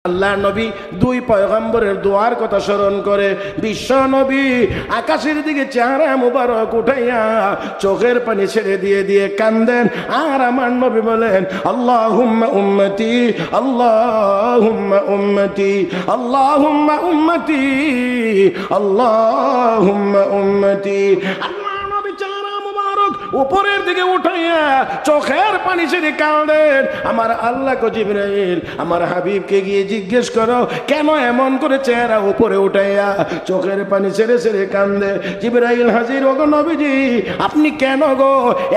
আল্লাহ নবী দুই পয়গম্বরের দোয়ার কথা স্মরণ করে বিশ্ব নবী আকাশের দিকে চেহারা মুবারক উঠাইয়া চোখের পানি ছেড়ে দিয়ে দিয়ে কান্দেন। আর আমার নবী বলেন, আল্লাহুম্মা উম্মতি, আল্লাহুম্মা উম্মতি, আল্লাহুম্মা উম্মতি, আল্লাহুম্মা উম্মতি। উপরের দিকে উঠাইয়া চোখের পানি ছেড়ে কাঁদেন। আমার আল্লাহ কো জিবরাইল, আমার হাবিবকে গিয়ে জিজ্ঞেস করো কেন এমন করে চেহারা উপরে উঠাইয়া চোখের পানি ছেড়ে ছেড়ে কাঁদে। জিবরাইল হাজির, ওগো নবীজি আপনি কেন গো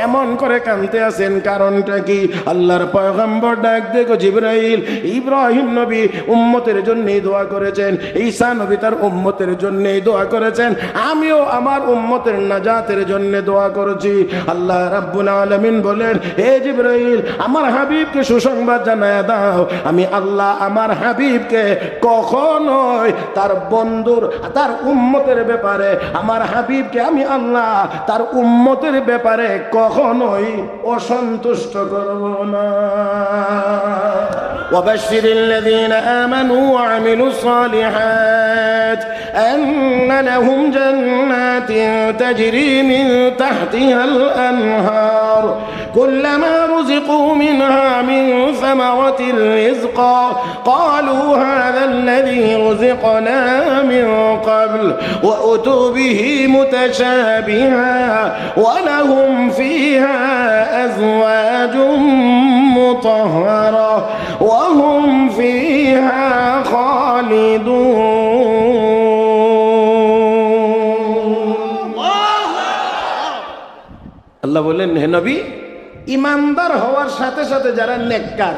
এমন করে কাঁদতে আছেন, কারণটা কি? আল্লাহর পয়গম্বর ডাক দেখো, জিবরাইল ইব্রাহিম নবী উম্মতের জন্যই দোয়া করেছেন, ঈসা নবী তার উম্মতের জন্যই দোয়া করেছেন, আমিও আমার উম্মতের নাজাতের জন্য দোয়া করেছি। আল্লাহ রাব্বুল আলামিন বলেন, হে জিবরাইল আমার হাবিবকে সুসংবাদ জানায়া দাও, আমি আল্লাহ আমার হাবিবকে কখনোই তার বন্ধুর তার উম্মতের ব্যাপারে, আমার হাবিবকে আমি আল্লাহ তার উম্মতের ব্যাপারে কখনোই অসন্তুষ্ট করব না। وبشر الذين آمنوا وعملوا الصالحات أن لهم جنات تجري من تحتها الأنهار كلما رزقوا منها من ثمرة رزقا قالوا هذا الذي رزقنا من قبل وأتوا به متشابها ولهم فيها أزواج مطهرة وهم فيها خالدون। আল্লাহ বলেন, হে নবী ইমানদার হওয়ার সাথে সাথে যারা নেককার,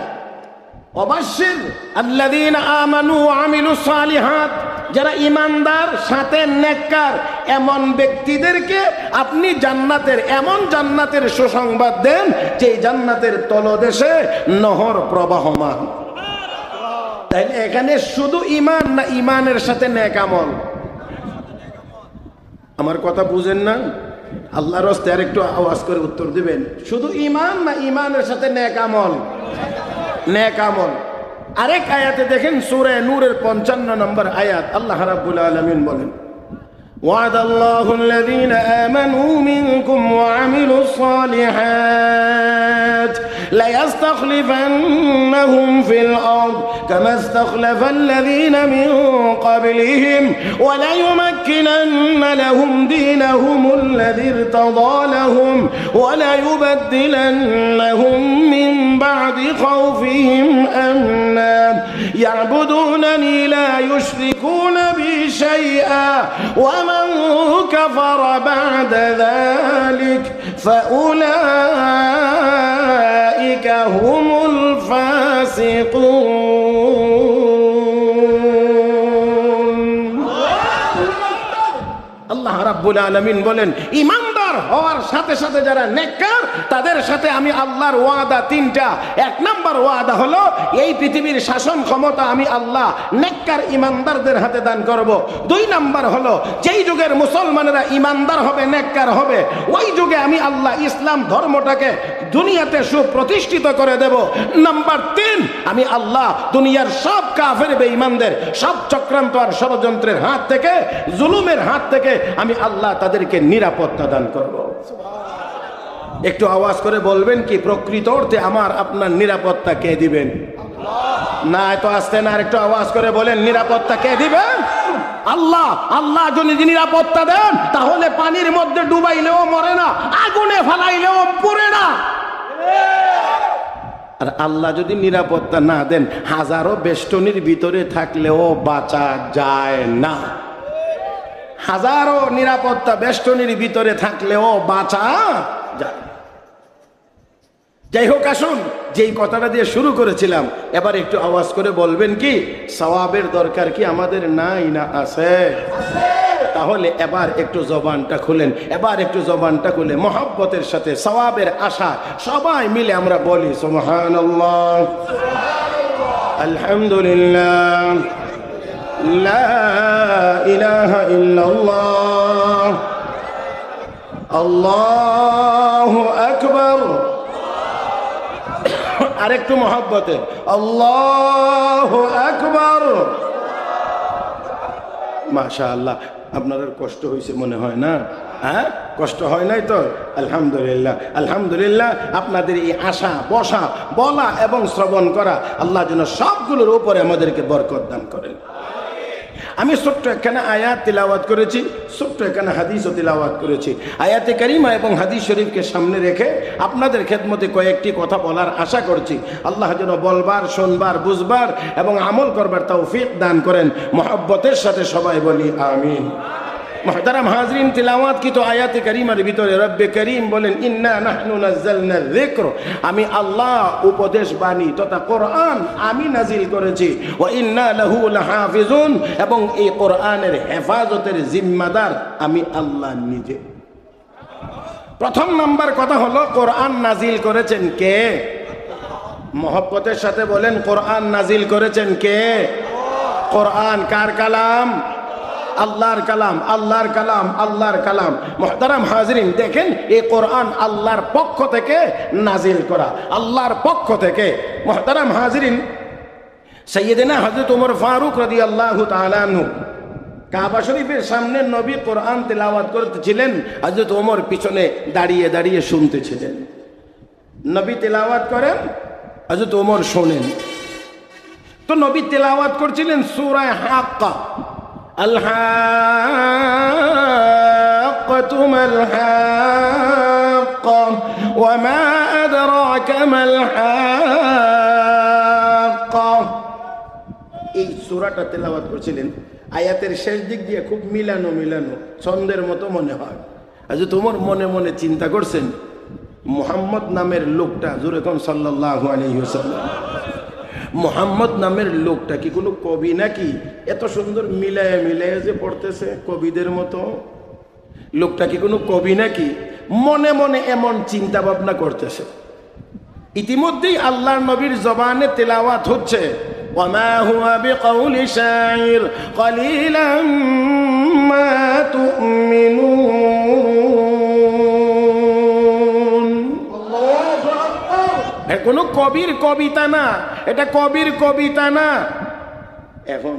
অবশ্যই আল্লাযীনা আমানু ওয়া আমিলুস সালিহাত, যারা ইমানদার সাথে নেককার এমন ব্যক্তিদেরকে আপনি জান্নাতের এমন জান্নাতের সুসংবাদ দেন যে জান্নাতের তলদেশে নহর প্রবাহমান। তাইলে এখানে শুধু ইমান না ইমানের সাথে নেক আমল? আমার কথা বুঝেন না? আল্লাহর রাস্তে আর একটু আওয়াজ করে উত্তর দিবেন, শুধু ইমান না ইমানের সাথে নেক আমল? নেক আমল। আরেক আয়াতে দেখেন সূরা নূরের 55 নম্বর আয়াত, আল্লাহ রাব্বুল আলামিন বলেন, وعد الله الذين آمنوا منكم وعملوا الصالحات ليستخلفنهم في الأرض كما استخلف الذين من قبلهم وليمكنن لهم دينهم الذي ارتضى لهم وليبدلنهم من بعد خوفهم أمنا يعبدونني لا يشركون بي شيئا ومن كفر بعد ذلك فأولئك هم الفاسقون। আল্লাহ রাব্বুল আলামিন বলেন, ইমানদার হওয়ার সাথে সাথে যারা নেককার তাদের সাথে আমি আল্লাহর ওয়াদা তিনটা। এক নাম্বার ওয়াদা হলো এই পৃথিবীর শাসন ক্ষমতা আমি আল্লাহ নেককার ইমানদারদের হাতে দান করব। দুই নাম্বার হলো যেই যুগের মুসলমানেরা ইমানদার হবে নেককার হবে ওই যুগে আমি আল্লাহ ইসলাম ধর্মটাকে দুনিয়াতে সুপ্রতিষ্ঠিত করে দেব। নাম্বার তিন, আমি আল্লাহ দুনিয়ার সব কাফের বেঈমানদের সব চক্রান্ত আর ষড়যন্ত্রের হাত থেকে জুলুমের হাত থেকে আমি আল্লাহ তাদেরকে নিরাপত্তা দান করব। একটু আওয়াজ করে বলবেন কি প্রকৃত অর্থে আমার আপনার নিরাপত্তা কে দিবেন? না এত আসতে না, আর একটু আওয়াজ করে বলেন নিরাপত্তা কে দিবেন? আল্লাহ। আল্লাহ যদি নিরাপত্তা দেন তাহলে পানির মধ্যে ডুবাইলেও মরে না, আগুনে ফালাইলেও পুড়ে না। আর আল্লাহ যদি নিরাপত্তা না দেন হাজারো বেষ্টনীর ভিতরে থাকলেও বাঁচা যায় না। হাজারো নিরাপত্তা বেষ্টনীর ভিতরে থাকলেও বাঁচা যায়। যাই হোক, আসুন যেই কথাটা দিয়ে শুরু করেছিলাম এবার একটু আওয়াজ করে বলবেন কি সওয়াবের দরকার কি আমাদের নাই না আছে? তাহলে এবার একটু জবানটা খুলেন, এবার একটু জবানটা খুলে মহব্বতের সাথে সওয়াবের আশা সবাই মিলে আমরা বলি সুবহানাল্লাহ, আলহামদুলিল্লাহ, লা ইলাহা ইল্লাল্লাহ, আল্লাহু আকবার, আরেকটু মহব্বতে আল্লাহু আকবার। মাশাআল্লাহ, আপনাদের কষ্ট হয়েছে মনে হয় না? হ্যাঁ, কষ্ট হয় নাই তো? আলহামদুলিল্লাহ, আলহামদুলিল্লাহ। আপনাদের এই আশা, বসা, বলা এবং শ্রবণ করা আল্লাহ যেন সবগুলোর উপরে আমাদেরকে বরকত দান করেন। আমি ছোট্ট একখানা আয়াত তিলাওয়াত করেছি, ছোট্ট একখানা হাদিসও তিলাওয়াত করেছি। আয়াতে কারিমা এবং হাদিস শরীফকে সামনে রেখে আপনাদের খেদমতে কয়েকটি কথা বলার আশা করছি। আল্লাহ যেন বলবার, শুনবার, বুঝবার এবং আমল করবার তৌফিক দান করেন। মহব্বতের সাথে সবাই বলি আমিন। মুহতারাম হাজরিন, তিলাওয়াত কি তো আয়াতে কারিমার ভিতরে রব্বে করিম বলেন ইন্না নাহনু নাযালনা যিকর, আমি আল্লাহ উপদেশ বাণী তথা কোরআন আমি নাজিল করেছি। ওয়া ইন্না লাহু লাহাফিজুন, এবং এই কোরআনের হেফাজতের জিম্মাদার আমি আল্লাহ নিজে। প্রথম নাম্বার কথা হলো কোরআন নাজিল করেছেন কে? মহব্বতের সাথে বলেন কোরআন নাজিল করেছেন কে? কোরআন কার কালাম? আল্লাহর কালাম, আল্লাহর কালাম, আল্লাহর কালাম। মুহতারাম হাজরিন, দেখেন এই কোরআন আল্লাহর পক্ষ থেকে নাজিল করা, আল্লাহর পক্ষ থেকে। মুহতারাম হাজরিন, সাইয়েদনা হযরত ওমর ফারুক রাদিয়াল্লাহু তাআলা আনহু কাবা শরীফের সামনে নবী কোরআন তেলাওয়াত করতেছিলেন, হযরত ওমর পিছনে দাঁড়িয়ে দাঁড়িয়ে শুনতেছিলেন। নবী তেলাওয়াত করেন, হযরত ওমর শোনেন। তো নবী তেলাওয়াত করছিলেন সূরা হাক্কা, আল হাক্কাতু মাল হাক্কা ওয়া মা আদরাকা মাল হাক্কা। এই সূরাটা তেলাওয়াত করছিলেন। আয়াতের শেষ দিক দিয়ে খুব মিলানো মিলানো ছন্দের মতো মনে হয়। আজ তোমার মনে মনে চিন্তা করছেন মুহাম্মদ নামের লোকটা, জোরে কোন সাল্লাল্লাহু আলাইহি ওয়াসাল্লাম, মুহাম্মদ নামের লোকটা কি কোনো কবি নাকি? এত সুন্দর মিলায়ে মিলায়ে যে পড়তেছে কবিদের মতো। লোকটা কি কোনো কবি নাকি? মনে মনে এমন চিন্তা ভাবনা করতেছে। ইতিমধ্যেই আল্লাহর নবীর জবানে তেলাওয়াত হচ্ছে, وما هو بقول شاعر قليلا ما تؤمنون। কোনো কবির কবিতা না, এটা কবির কবিতা না। এখন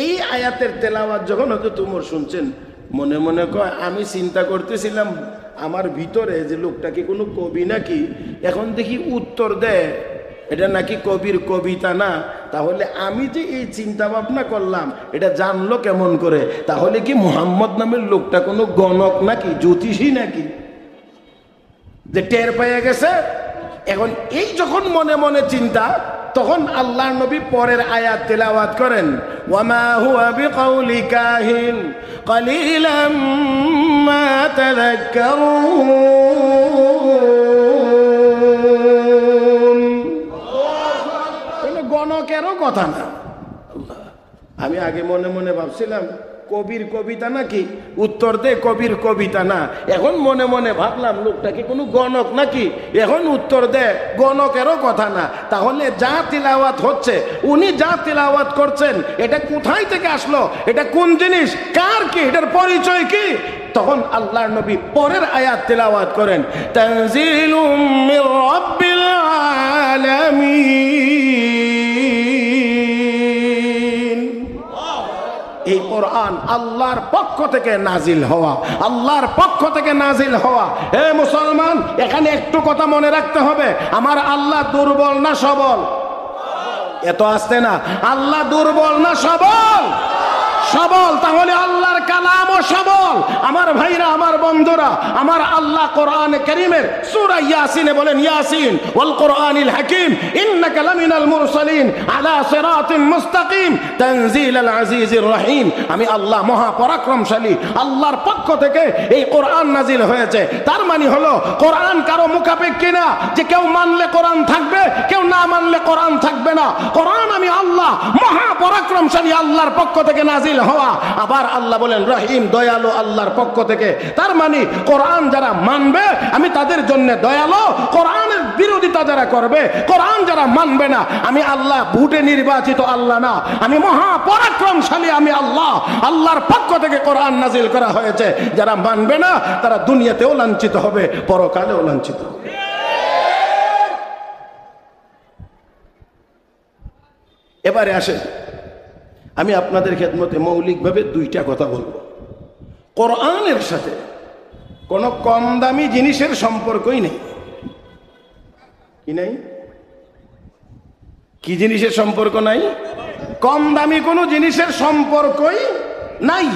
এই আয়াতের তেলাওয়াত যখন হয়তো তোমরা শুনছেন, মনে মনে কয় আমি চিন্তা করতেছিলাম আমার ভিতরে যে লোকটা কি কোনো কবি নাকি। এখন দেখি উত্তর দেয় এটা নাকি কবির কবিতা না। তাহলে আমি যে এই চিন্তা ভাবনা করলাম এটা জানলো কেমন করে? তাহলে কি মুহাম্মদ নামের লোকটা কোনো গণক নাকি, জ্যোতিষী নাকি, যে টের পেয়ে গেছে? এখন এই যখন মনে মনে চিন্তা, তখন আল্লাহর নবী পরের আয়াত তেলাওয়াত করেন, ওয়ামা হুয়া বিকাউলি কাহিন কালিলাম মা তাযাক্কারুন। গণকেরও কথা না। আমি আগে মনে মনে ভাবছিলাম কবির কবিতা নাকি, উত্তর দে কবির কবিতা না। এখন মনে মনে ভাবলাম লোকটা কি কোনো গণক নাকি, এখন উত্তর দে গণকেরও কথা না। তাহলে যা তিলাওয়াত হচ্ছে, উনি যা তিলাওয়াত করছেন, এটা কোথায় থেকে আসলো, এটা কোন জিনিস, কার কি, এটার পরিচয় কি? তখন আল্লাহর নবী পরের আয়াত তিলাওয়াত করেন, তানজিলুম মির রাব্বিল আলামিন। এই কোরআন আল্লাহর পক্ষ থেকে নাজিল হওয়া, আল্লাহর পক্ষ থেকে নাজিল হওয়া। হে মুসলমান, এখানে একটু কথা মনে রাখতে হবে, আমার আল্লাহ দুর্বল না সবল? এত আসতে না, আল্লাহ দুর্বল না সবল? সবল। তাহলে আল্লাহর কালামও সবল। আমার ভাইরা, আমার বন্ধুরা, আমার আল্লাহ কোরআনে কারীমের সূরা ইয়াসিনে বলেন, ইয়াসিন ওয়াল কোরআনিল হাকীম ইন্নাকা লামিনাল মুরসালিন আলা সিরাতিন মুস্তাকিম তানজিলাল আজিজির রহিম। আমি আল্লাহ মহা পরাক্রমশালী, আল্লাহর পক্ষ থেকে এই কোরআন নাজিল হয়েছে। তার মানে হলো কোরআন কারো মুখাপেক্ষী না, যে কেউ মানলে কোরআন থাকবে, কেউ না মানলে কোরআন থাকবে না। কোরআন আমি আল্লাহ মহা পরাক্রমশালী আল্লাহর পক্ষ থেকে নাজিল হওয়া। আবার আল্লাহ বলেন রহিম, দয়ালু আল্লাহর পক্ষ থেকে। তার মানে কোরআন যারা মানবে আমি তাদের জন্য দয়ালু, কোরআনের বিরোধিতা যারা করবে, কোরআন যারা মানবে না, আমি আল্লাহ ভোটে নির্বাচিত আল্লাহ না, আমি মহা পরাক্রমশালী আমি আল্লাহ। আল্লাহর পক্ষ থেকে কোরআন নাজিল করা হয়েছে। যারা মানবে না তারা দুনিয়াতেও লাঞ্ছিত হবে, পরকালেও লাঞ্ছিত হবে। এবারে আসেন, আমি আপনাদের খেদমতে মৌলিকভাবে দুইটা কথা বলবো। কোরআনের সাথে কোনো কম দামি জিনিসের সম্পর্কই নেই। কি নাই? কি জিনিসের সম্পর্ক নাই? কম দামি কোনো জিনিসের সম্পর্কই নাই।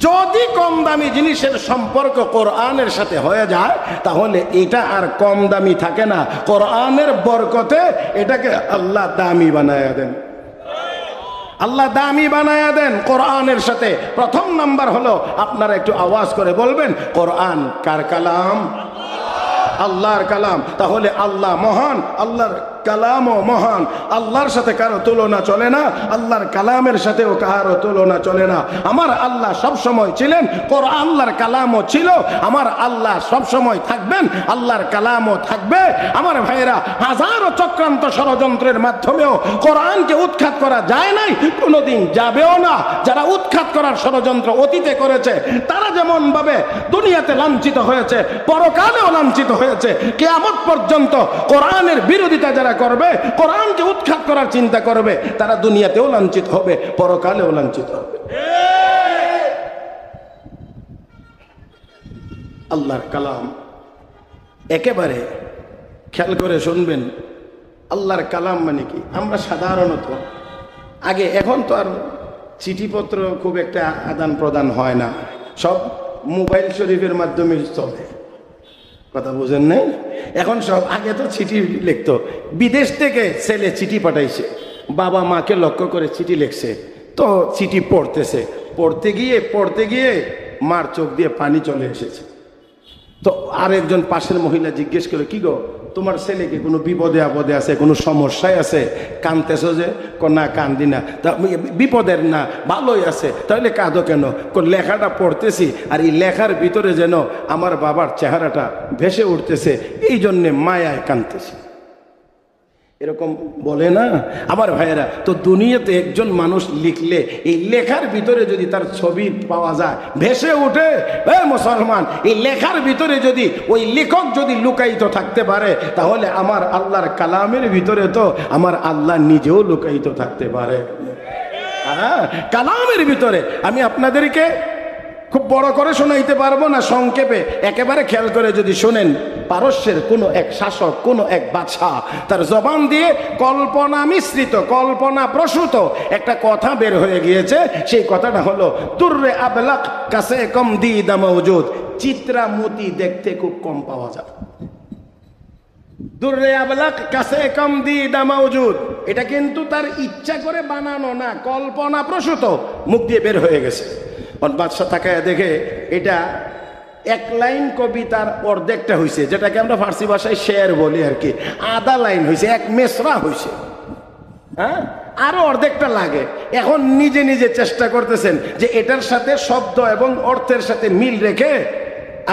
যদি কম দামি জিনিসের সম্পর্ক কোরআনের সাথে হয়ে যায় তাহলে এটা আর কম দামি থাকে না। কোরআনের বরকতে এটাকে আল্লাহ দামি বানায়া দেন, আল্লাহ দামি বানায়া দেন কোরআনের সাথে। প্রথম নাম্বার হলো, আপনারা একটু আওয়াজ করে বলবেন, কোরআন কার কালাম? আল্লাহর কালাম। তাহলে আল্লাহ মহান, আল্লাহর কালামও মহান। আল্লাহর সাথে কারো তুলনা চলে না, আল্লাহর কালামের সাথেও কারো তুলনা চলে না। আমার আল্লাহ সব সময় ছিলেন, কোরআন আল্লাহর কালামও ছিল। আমার আল্লাহ সব সময় থাকবেন, আল্লাহর কালামও থাকবে। আমার ভাইরা, হাজারো চক্রান্ত ষড়যন্ত্রের মাধ্যমেও কোরআনকে উৎখাত করা যায় নাই, কোনোদিন যাবেও না। যারা উৎখাত করার ষড়যন্ত্র অতীতে করেছে তারা যেমন ভাবে দুনিয়াতে লাঞ্ছিত হয়েছে, পরকালেও লাঞ্ছিত হয়েছে। কিয়ামত পর্যন্ত কোরআনের বিরোধিতা যারা করবে, কোরআনকে উৎখাত করার চিন্তা করবে, তারা দুনিয়াতেও লাঞ্ছিত হবে, পরকালেও লাঞ্ছিত হবে। আল্লাহর কালাম একেবারে খেয়াল করে শুনবেন। আল্লাহর কালাম মানে কি? আমরা সাধারণত আগে, এখন তো আর চিঠিপত্র খুব একটা আদান প্রদান হয় না, সব মোবাইল শরীফের মাধ্যমে চলে। কথা বুঝেন নাই? এখন সব, আগে তো চিঠি লিখতো। বিদেশ থেকে ছেলে চিঠি পাঠাইছে, বাবা মাকে লক্ষ্য করে চিঠি লিখছে, তো চিঠি পড়তেছে, পড়তে গিয়ে মার চোখ দিয়ে পানি চলে এসেছে। তো আরেকজন পাশের মহিলা জিজ্ঞেস করে, কি গো, তোমার ছেলেকে কোনো বিপদে আপদে আছে, কোনো সমস্যায় আছে, কাঁদতেছো যে? না কান্দি না। তা বিপদের না, ভালোই আছে, তাহলে কাঁদো কেন? লেখাটা পড়তেছি, আর এই লেখার ভিতরে যেন আমার বাবার চেহারাটা ভেসে উঠতেছে, এই জন্যে মায়ায় কাঁদতেছি। এরকম বলে না আমার ভাইয়েরা? তো দুনিয়াতে একজন মানুষ লিখলে এই লেখার ভিতরে যদি তার ছবি পাওয়া যায়, ভেসে উঠে, মুসলমান, এই লেখার ভিতরে যদি ওই লেখক যদি লুকায়িত থাকতে পারে, তাহলে আমার আল্লাহর কালামের ভিতরে তো আমার আল্লাহ নিজেও লুকায়িত থাকতে পারে। হ্যাঁ, কালামের ভিতরে। আমি আপনাদেরকে খুব বড় করে শোনাইতে পারবো না, সংক্ষেপে একেবারে খেয়াল করে যদি শোনেন। পারস্যের কোনো এক শাসক, কোনো এক বাদশাহ, তার জবান দিয়ে কল্পনা মিশ্রিত, কল্পনা প্রসূত একটা কথা বের হয়ে গিয়েছে। সেই কথাটা হলো, দুর্রে আবলাক কাছে কম দিদা মওজুদ, চিত্রা মতি দেখতে খুব কম পাওয়া যায়। দুর্রে আবলাক কাছে কম দিদা মওজুদ, এটা কিন্তু তার ইচ্ছা করে বানানো না, কল্পনা প্রসূত, মুখ দিয়ে বের হয়ে গেছে। বাদশা তাকায় দেখে এটা এক লাইন কবিতার অর্ধেকটা হয়েছে, যেটাকে আমরা ফার্সি ভাষায় শের বলি আর কি। আধা লাইন হয়েছে, এক মেসরা হয়েছে, হ্যাঁ, আরো অর্ধেকটা লাগে। এখন নিজে নিজে চেষ্টা করতেছেন যে এটার সাথে শব্দ এবং অর্থের সাথে মিল রেখে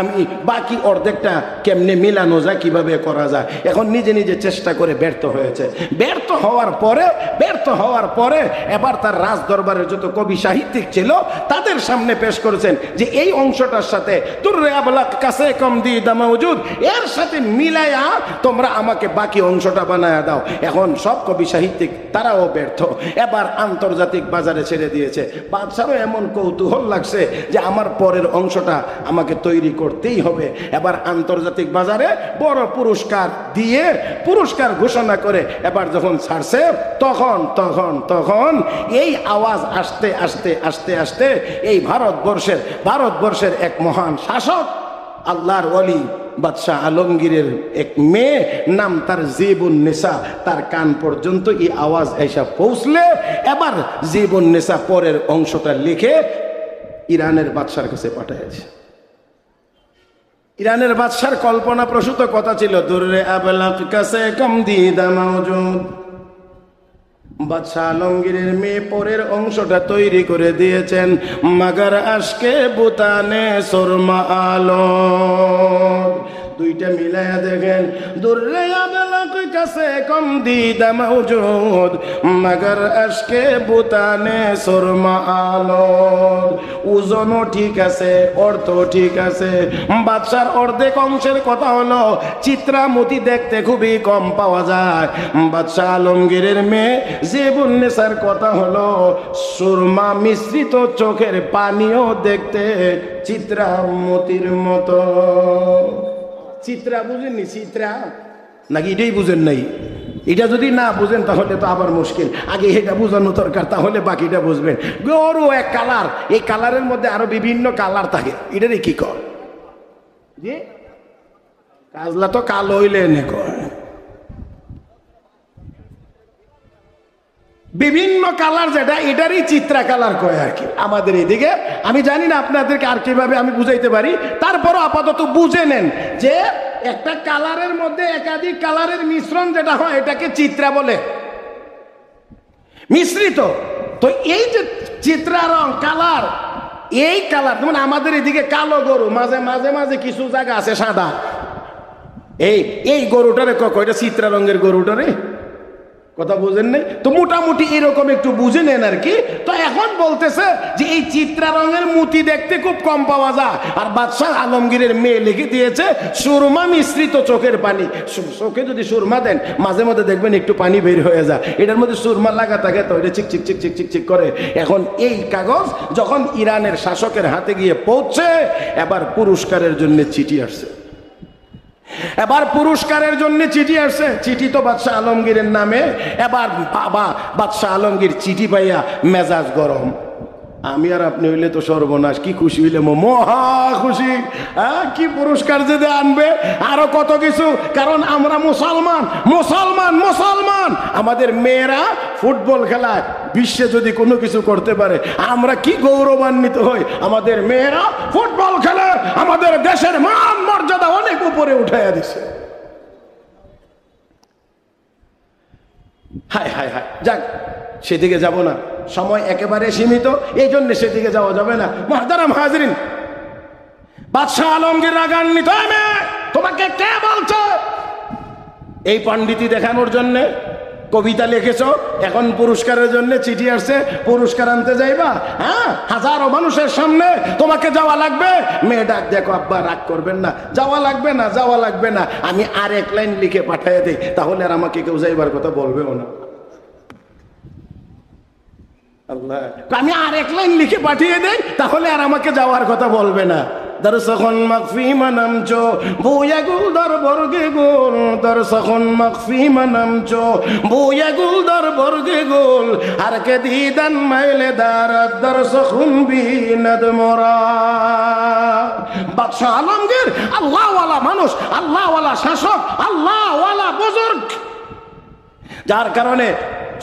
আমি বাকি অর্ধেকটা কেমনে মিলানো যায়, কিভাবে করা যায়। এখন নিজে নিজে চেষ্টা করে ব্যর্থ হয়েছে। ব্যর্থ হওয়ার পরে এবার তার রাজ দরবারের যত কবি সাহিত্যিক ছিল তাদের সামনে পেশ করেছেন যে এই অংশটার সাথে দুর্রে আবলাক কাছে কম দিদা মওজুদ, এর সাথে মিলায়া তোমরা আমাকে বাকি অংশটা বানায়া দাও। এখন সব কবি সাহিত্যিক তারাও ব্যর্থ, এবার আন্তর্জাতিক বাজারে ছেড়ে দিয়েছে। বাদশারও এমন কৌতূহল লাগছে যে আমার পরের অংশটা আমাকে তৈরি করতেই হবে। এবার আন্তর্জাতিক বাজারে বড় পুরস্কার দিয়ে পুরস্কার ঘোষণা করে এবার যখন ছাড়ছে, তখন এই আওয়াজ আস্তে আস্তে আস্তে আস্তে এই ভারতবর্ষের এক মহান শাসক, আল্লাহর ওলি বাদশাহ আলমগীরের এক মেয়ে, নাম তার জীবুন্নেসা, তার কান পর্যন্ত এই আওয়াজ এসে পৌঁছলে এবার জীবুন্নেসা পরের অংশটা লিখে ইরানের বাদশার কাছে পাঠিয়েছে। ইরানের বাদশার কল্পনা প্রসূত কথা ছিল, দুর্রে আবলাক কাছে কম দিদা মওজুদ। বাদশাহ আলমগীরের মেয়ে পরের অংশটা তৈরি করে দিয়েছেন, মাগার আশকে বুতানে সুরমা আলো। দুইটা মিলায়া দেখেন, দুর্রে আবলাক কাছে কম দিদা মৌজুদ মগর আশকে বুতানে সুরমা আলোদ। ওজনও ঠিক আছে, অর্থ ঠিক আছে। বাদশার অর্ধেক অংশের কথা হলো চিত্রামতি দেখতে খুবই কম পাওয়া যায়। বাদশাহ আলমগীরের মেয়ে জেবুন্নেসার কথা হলো সুরমা মিশ্রিত চোখের পানিও দেখতে চিত্রামতির মতো। চিত্রা বুঝেননি? চিত্রা নাকি এটাই বুঝেন নাই? এটা যদি না বুঝেন তাহলে তো আবার মুশকিল। আগে এটা বুঝানো দরকার, তাহলে বাকিটা বুঝবেন। গরু এক কালার, এই কালারের মধ্যে আরো বিভিন্ন কালার থাকে। এটারই কি কর যে কাজলা তো কালো হইলে এনে কয়, বিভিন্ন কালার যেটা এটারই চিত্রা কালার কয় আর কি আমাদের এইদিকে। আমি জানি না আপনাদেরকে আর কিভাবে আমি বুঝাইতে পারি, তারপরও আপাতত বুঝে নেন যে একটা কালারের মধ্যে একাধিক কালারের মিশ্রণ যেটা হয় এটাকে চিত্রা বলে, মিশ্রিত। তো এই যে চিত্রা রং কালার, এই কালার যেমন আমাদের এদিকে কালো গরু, মাঝে মাঝে মাঝে কিছু জায়গা আছে সাদা। এই গরুটারে কয়টা চিত্রা রঙের গরুটারে কথা বুঝেন নাই তো? মোটামুটি এরকম একটু বুঝে নেন আর কি। তো এখন বলতেছে যে এই চিত্রা রঙের মুতি দেখতে খুব কম পাওয়া যায়। আর বাদশাহ আলমগীরের মেয়ে লিখে দিয়েছে সুরমা মিশ্রিত চোখের পানি। চোখে যদি সুরমা দেন মাঝে মধ্যে দেখবেন একটু পানি বের হয়ে যায়। এটার মধ্যে সুরমা লাগা থাকে তো এটা চিক চিক চিক চিক চিক চিক করে। এখন এই কাগজ যখন ইরানের শাসকের হাতে গিয়ে পৌঁছে, এবার পুরস্কারের জন্য চিঠি আসছে। এবার পুরস্কারের জন্য চিঠি আসছে। চিঠি তো বাদশাহ আলমগীরের নামে। এবার বাবা বাদশাহ আলমগীর চিঠি পাইয়া মেজাজ গরম। আমি আর আপনি হইলে তো সর্বনাশ। কি খুশি হইলে মহা খুশি। কি পুরস্কার যদি আনবে, আরো কত কিছু। কারণ আমরা মুসলমান মুসলমান মুসলমান। আমাদের মেয়েরা ফুটবল খেলায় বিশ্বে যদি কোনো কিছু করতে পারে আমরা কি গৌরবান্বিত হই। আমাদের মেয়েরা ফুটবল খেলে আমাদের দেশের মান মর্যাদা অনেক উপরে উঠাইয়া দিছে। হায় হায় হায়, যাক সেদিকে যাব না, সময় একেবারে সীমিত, এই জন্য সেদিকে যাওয়া যাবে না। মুহতারাম হাজরিন, বাদশাহ আলমগীর রাগান্বিত। তোমাকে কে বলছে এই পণ্ডিতি দেখানোর জন্য কবিতা লিখেছ? এখন পুরস্কারের জন্য চিঠি আসছে, পুরস্কার আনতে যাইবা? হ্যাঁ, হাজারো মানুষের সামনে তোমাকে যাওয়া লাগবে। মেয়ে ডাক, দেখো আব্বা রাগ করবেন না, যাওয়া লাগবে না, যাওয়া লাগবে না। আমি আর এক লাইন লিখে পাঠিয়ে দিই, তাহলে আর আমাকে কেউ যাইবার কথা বলবেও না। আল্লাহ, আমি আর এক লাইন লিখে পাঠিয়ে দেই, তাহলে আর আমাকে যাওয়ার কথা বলবে না। দরসখন মকফি মানামচো বুয়া গুল দর বর্গে গোল, দরসখন মকফি মানামচো বুয়া গুল দর বর্গে গোল, আর কে দিদান মাইলে দারাত দরসখন বিনাদ মোরা। বাদশাহ আলমগীর আল্লাহওয়ালা মানুষ, আল্লাহওয়ালা শাসক, আল্লাহওয়ালা বুজুর্গ, যার কারণে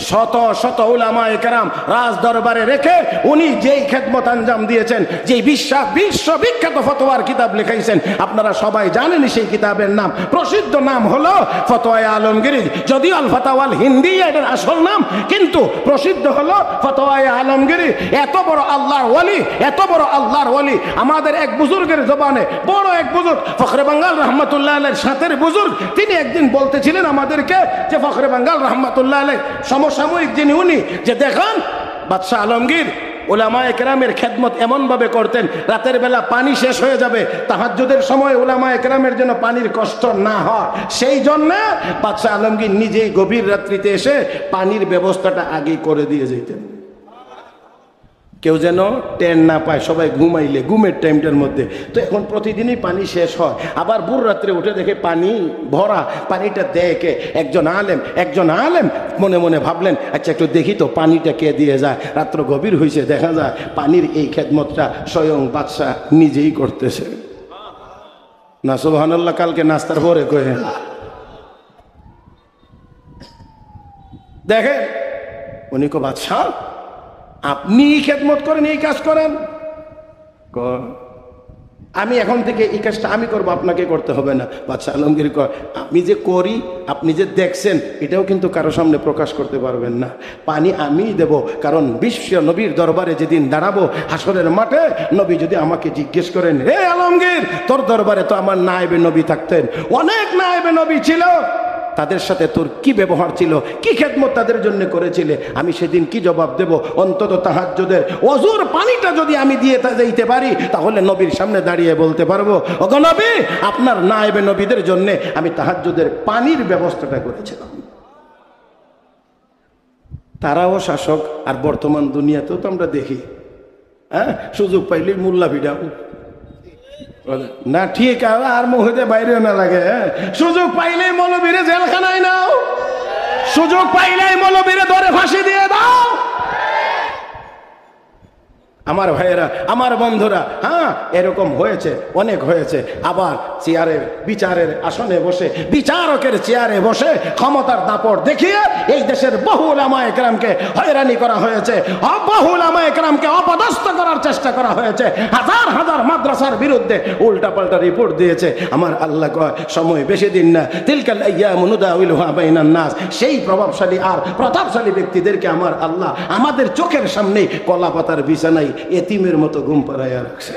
শত শত উলামায়ে কেরাম রাজ দরবারে রেখে উনি যেই খেদমত আঞ্জাম দিয়েছেন, যেই বিশ্ববিখ্যাত ফতোয়ার কিতাব লিখাইছেন, আপনারা সবাই জানেন সেই কিতাবের নাম, প্রসিদ্ধ নাম হলো ফতোয়ায়ে আলমগীরি। যদিও আল ফাতাওয়াল হিন্দি এটার আসল নাম, কিন্তু প্রসিদ্ধ হলো ফতোয়ায়ে আলমগীরি। এত বড় আল্লাহর ওয়ালি, এত বড় আল্লাহর ওয়ালি, আমাদের এক বুজুর্গের জবানে, বড় এক বুজুর্গ ফখরে বাঙ্গাল রহমতুল্লাহ আলাইহির সাথের বুজুর্গ, তিনি একদিন বলতেছিলেন আমাদেরকে যে ফখরে বাঙ্গাল রহমতুল্লাহ আলাইহ সমসাময়িক যিনি, উনি যে দেখেন বাদশাহ আলমগীর উলামায়ে কেরামের খেদমত এমন ভাবে করতেন, রাতের বেলা পানি শেষ হয়ে যাবে, তাহাজ্জুদের সময় উলামায়ে কেরামের জন্য পানির কষ্ট না হয়, সেই জন্য বাদশাহ আলমগীর নিজেই গভীর রাত্রিতে এসে পানির ব্যবস্থাটা আগেই করে দিয়ে যেতেন, কেউ যেন টেন না পায়, সবাই ঘুমাইলে ঘুমের টাইমটার মধ্যে। তো এখন প্রতিদিনই পানি শেষ হয়, আবার ভোর রাত্রে উঠে দেখে পানি ভরা। পানিটা দেখে একজন আলেম মনে মনে ভাবলেন, আচ্ছা একটু দেখি তো পানিটা কে দিয়ে যায়। রাত্র গভীর হয়েছে, দেখা যায় পানির এই খেদমতটা স্বয়ং বাদশাহ নিজেই করতেছে। না সুবহানাল্লাহ, কালকে নাস্তার পরে কয়ে দেখে উনি কো বাদশাহ আপনি খেদমত করেন, এই কাজ করেন? আমি এখন থেকে এই কাজটা আমি করবো, আপনাকে করতে হবে না। বাদশাহ আলমগীর কয়, আমি যে করি, আপনি যে দেখছেন, এটাও কিন্তু কারো সামনে প্রকাশ করতে পারবেন না। পানি আমিই দেব, কারণ বিশ্ব নবীর দরবারে যেদিন দাঁড়াবো হাসরের মাঠে, নবী যদি আমাকে জিজ্ঞেস করেন, হে আলমগীর তোর দরবারে তো আমার নায়েবে নবী থাকতেন, অনেক নায়েবে নবী ছিল, তাদের সাথে তোর কি ব্যবহার ছিল, কি খেদমত তাদের জন্য করেছিলে, আমি সেদিন কি জবাব দেব? অন্তত তাহাজ্জুদের ওযুর পানিটা যদি আমি দিয়ে দিতে পারি তাহলে নবীর সামনে দাঁড়িয়ে বলতে পারবো, ওগো নবী, আপনার নায়েবে নবীদের জন্য আমি তাহাজ্জুদের পানির ব্যবস্থাটা করেছিলাম। তারাও শাসক, আর বর্তমান দুনিয়াতেও তো আমরা দেখি, হ্যাঁ, সুযোগ পাইলে মোল্লা ভিড়া না, ঠিক আর মুহূর্তে বাইরেও না লাগে, সুযোগ পাইলেই মৌলবীরে জেলখানায় নাও, সুযোগ পাইলেই মৌলবীরে ধরে ফাঁসি দিয়ে দাও। আমার ভাইয়েরা, আমার বন্ধুরা, হ্যাঁ এরকম হয়েছে, অনেক হয়েছে। আবার চেয়ারে, বিচারের আসনে বসে, বিচারকের চেয়ারে বসে ক্ষমতার দাপট দেখিয়ে এই দেশের বহু উলামায়ে কেরামকে হয়রানি করা হয়েছে, বহু উলামায়ে কেরামকে অপদস্থ করার চেষ্টা করা হয়েছে, হাজার হাজার মাদ্রাসার বিরুদ্ধে উল্টাপাল্টা রিপোর্ট দিয়েছে। আমার আল্লাহ কয় সময় বেশি দিন না, তিলকাল আইয়ামু নুদাউলুহা বাইনান নাস, সেই প্রভাবশালী আর প্রতাপশালী ব্যক্তিদেরকে আমার আল্লাহ আমাদের চোখের সামনে কলা পাতার বিছানায় এতিমের মতো ঘুম পাড়াইয়া রাখছে।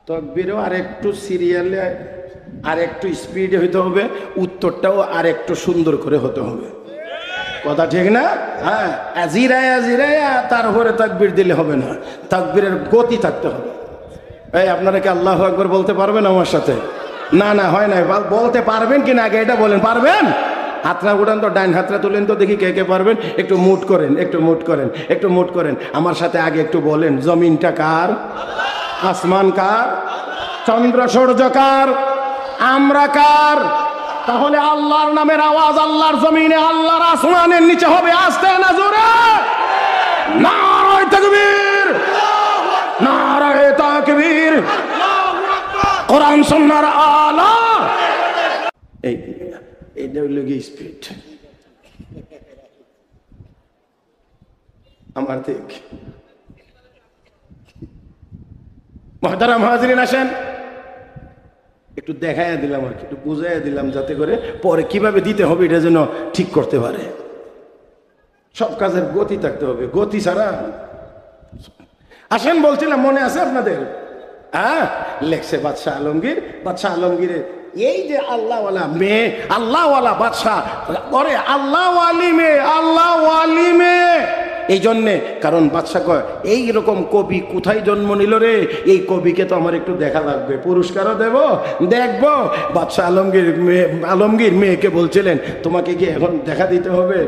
তকবীরও আর একটু সিরিয়ালে, আর একটু স্পিডে হইতে হবে, উত্তরটাও আর একটু সুন্দর করে হতে হবে। কথা ঠিক না? হ্যাঁ, জিরায়া জিরায়া তারপরে তাকবীর দিলে হবে না, তাকবীরের গতি থাকতে হবে। এই আপনারা কি আল্লাহু আকবার বলতে পারবেন আমার সাথে? না না, হয় না, বলতে পারবেন কিনা আগে এটা বলেন। পারবেন? হাতটা উঠান তো, ডাইন হাতটা তুলেন তো দেখি কে কে পারবেন। একটু মুট করেন, একটু মুট করেন, একটু মুট করেন। আমার সাথে আগে একটু বলেন, জমিনটা কার? আসমান কার? চন্দ্র সূর্য কার? আমরা কার? তাহলে আল্লাহর নামের আওয়াজ আল্লাহর জমিনে, আল্লাহর আসমানের নিচে হবে, আস্তে না জোরে? নারায়ে তাকবীর, নারায়ে তাকবীর, কোরআন সুন্নাহর আলো। এইটা হইল কি স্পিড আমার দিক। মুহতারাম হাজিরিন, আসেন একটু দেখাইয়া দিলাম, আর কি একটু বুঝাইয়া দিলাম, যাতে করে পরে কিভাবে দিতে হবে এটা যেন ঠিক করতে পারে। সব কাজের গতি থাকতে হবে, গতি ছাড়া। আসেন, বলছিলাম মনে আছে আপনাদের? হ্যাঁ, লেখছে বাদশাহ আলমগীর। বাদশাহ আলমগীরের এই যে আল্লাহওয়ালা মেয়ে, আল্লাহওয়ালা বাদশাহ করে আল্লাহওয়ালি মেয়ে, আল্লাহওয়ালি মেয়ে। এই জন্যে, কারণ বাদশা কয় এইরকম কবি কোথায় জন্ম নিল রে, এই কবিকে তো আমার একটু দেখা লাগবে, পুরস্কারও দেব, দেখবো। বাদশা আলমগীর মেয়েকে বলছিলেন, তোমাকে কি এখন দেখা দিতে হবে?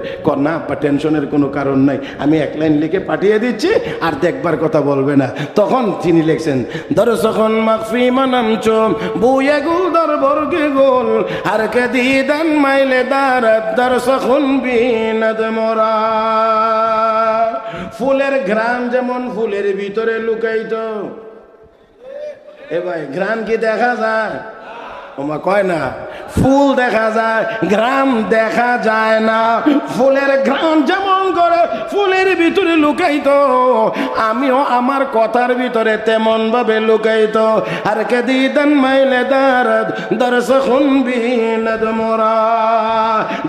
না আব্বা, টেনশনের কোনো কারণ নাই, আমি এক লাইন লিখে পাঠিয়ে দিচ্ছি, আর দেখবার কথা বলবে না। তখন তিনি লিখছেন, দরসখন মাগফি মানাম চোম বুয়ে গুল দর বর্গে গোল আর কে দিদান মাইলে দারাত দরসখন বিনাদ মোরা। ফুলের ঘ্রাণ যেমন ফুলের ভিতরে লুকাইত। এ ভাই, ঘ্রাণ কি দেখা যায়? ওমা কয় না, ফুল দেখা যায়, ঘ্রাণ দেখা যায় না। ফুলের ঘ্রাণ যেমন করে ফুলের ভিতরে লুকাইতো, আমিও আমার কথার ভিতরে তেমন ভাবে লুকাইতো। আর কে দিদান মাইলে দারাদ দরসখন বিনাদ মোরা।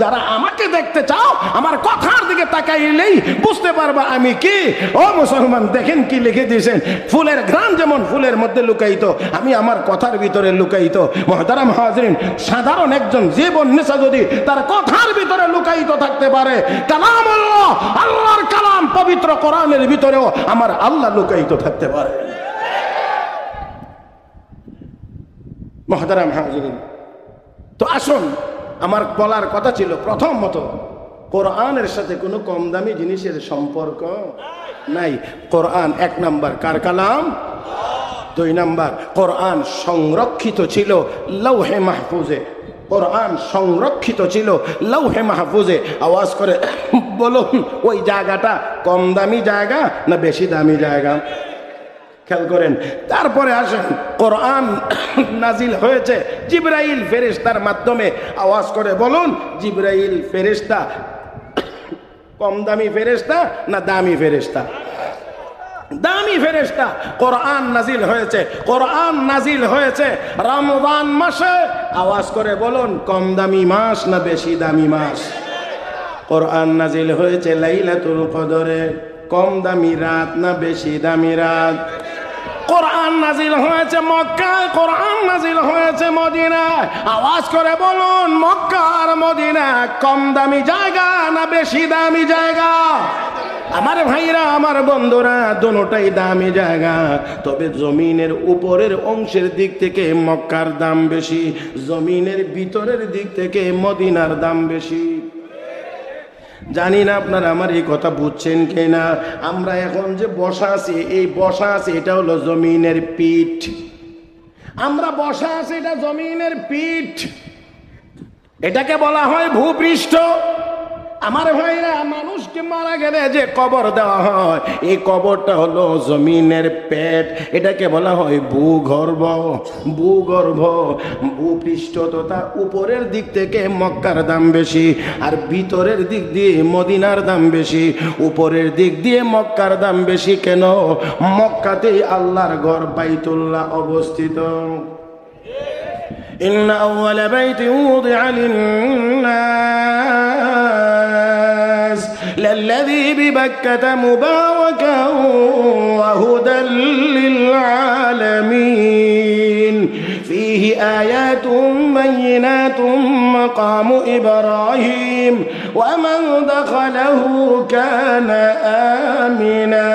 যারা আমাকে দেখতে চাও, আমার কথার দিকে তাকাইলেই বুঝতে পারবা আমি কি। ও মুসলমান, দেখেন কি লিখে দিয়েছেন, ফুলের ঘ্রাণ যেমন ফুলের মধ্যে লুকাইতো, আমি আমার কথার ভিতরে লুকাইতো। মুহতারাম হাজিরিন, সাধারণ একজন জীবন নেশা যদি তার কথার ভিতরে লুকায়িত থাকতে পারে, কালাম আল্লাহ, আল্লাহর কালাম পবিত্র কোরআনের ভিতরেও আমার আল্লাহ লুকায়িত থাকতে পারে। মুহতারাম হাজিরিন, তো আসুন, আমার বলার কথা ছিল প্রথমত, কোরআনের সাথে কোনো কম দামি জিনিসের সম্পর্ক নাই। কোরআন এক নাম্বার কার কালাম? দুই নাম্বার, কোরআন সংরক্ষিত ছিল লৌহে মাহফুজে। কোরআন সংরক্ষিত ছিল লৌহে মাহফুজে। আওয়াজ করে বলুন, ওই জায়গাটা কম দামি জায়গা না বেশি দামি জায়গা? খেয়াল করেন। তারপরে আসেন, কোরআন নাজিল হয়েছে জিবরাইল ফেরেশতার মাধ্যমে। আওয়াজ করে বলুন, জিবরাইল ফেরেশতা কম দামি ফেরেশতা না দামি ফেরেশতা? দামি ফেরেশতা। কোরআন নাজিল হয়েছে, কোরআন নাজিল হয়েছে রমজান মাসে। আওয়াজ করে বলুন, কম দামি মাস না বেশি দামি মাস? কোরআন নাজিল হয়েছে লাইলাতুল কদরে। কম দামি রাত না বেশি দামি রাত? কোরআন নাজিল হয়েছে মক্কায়, কোরআন নাজিল হয়েছে মদিনায়। আওয়াজ করে বলুন, মক্কা আর মদিনা কম দামি জায়গা না বেশি দামি জায়গা? আমার ভাইরা, আমার বন্ধুরা, দুটোটাই দামি জায়গা। তবে জমিনের উপরের অংশের দিক থেকে মক্কার দাম বেশি, জমিনের ভিতরের দিক থেকে মদিনার দাম বেশি। জানি না আপনারা আমার এই কথা বুঝছেন কিনা। আমরা এখন যে বসা আছি, এই বসা আছি এটা হলো জমিনের পিঠ। আমরা বসা আছি, এটা জমিনের পিঠ। এটাকে বলা হয় ভূপৃষ্ঠ। আমার ভাইরা, মানুষকে মারা গেলে যে কবর দেওয়া হয়, এই কবরটা হলো জমিনের পেট। এটাকে বলা হয় ভূগর্ভ। ভূগর্ভ, ভূপৃষ্ঠ তথা উপরের দিক থেকে মক্কার দাম বেশি, আর ভিতরের দিক দিয়ে মদিনার দাম বেশি। উপরের দিক দিয়ে মক্কার দাম বেশি কেন? মক্কাতেই আল্লাহর ঘর বাইতুল্লাহ অবস্থিত। إن أول بيت وضع للناس للذي ببكة مباركا وهدى للعالمين فيه آيات بينات مقام إبراهيم ومن دخله كان آمنا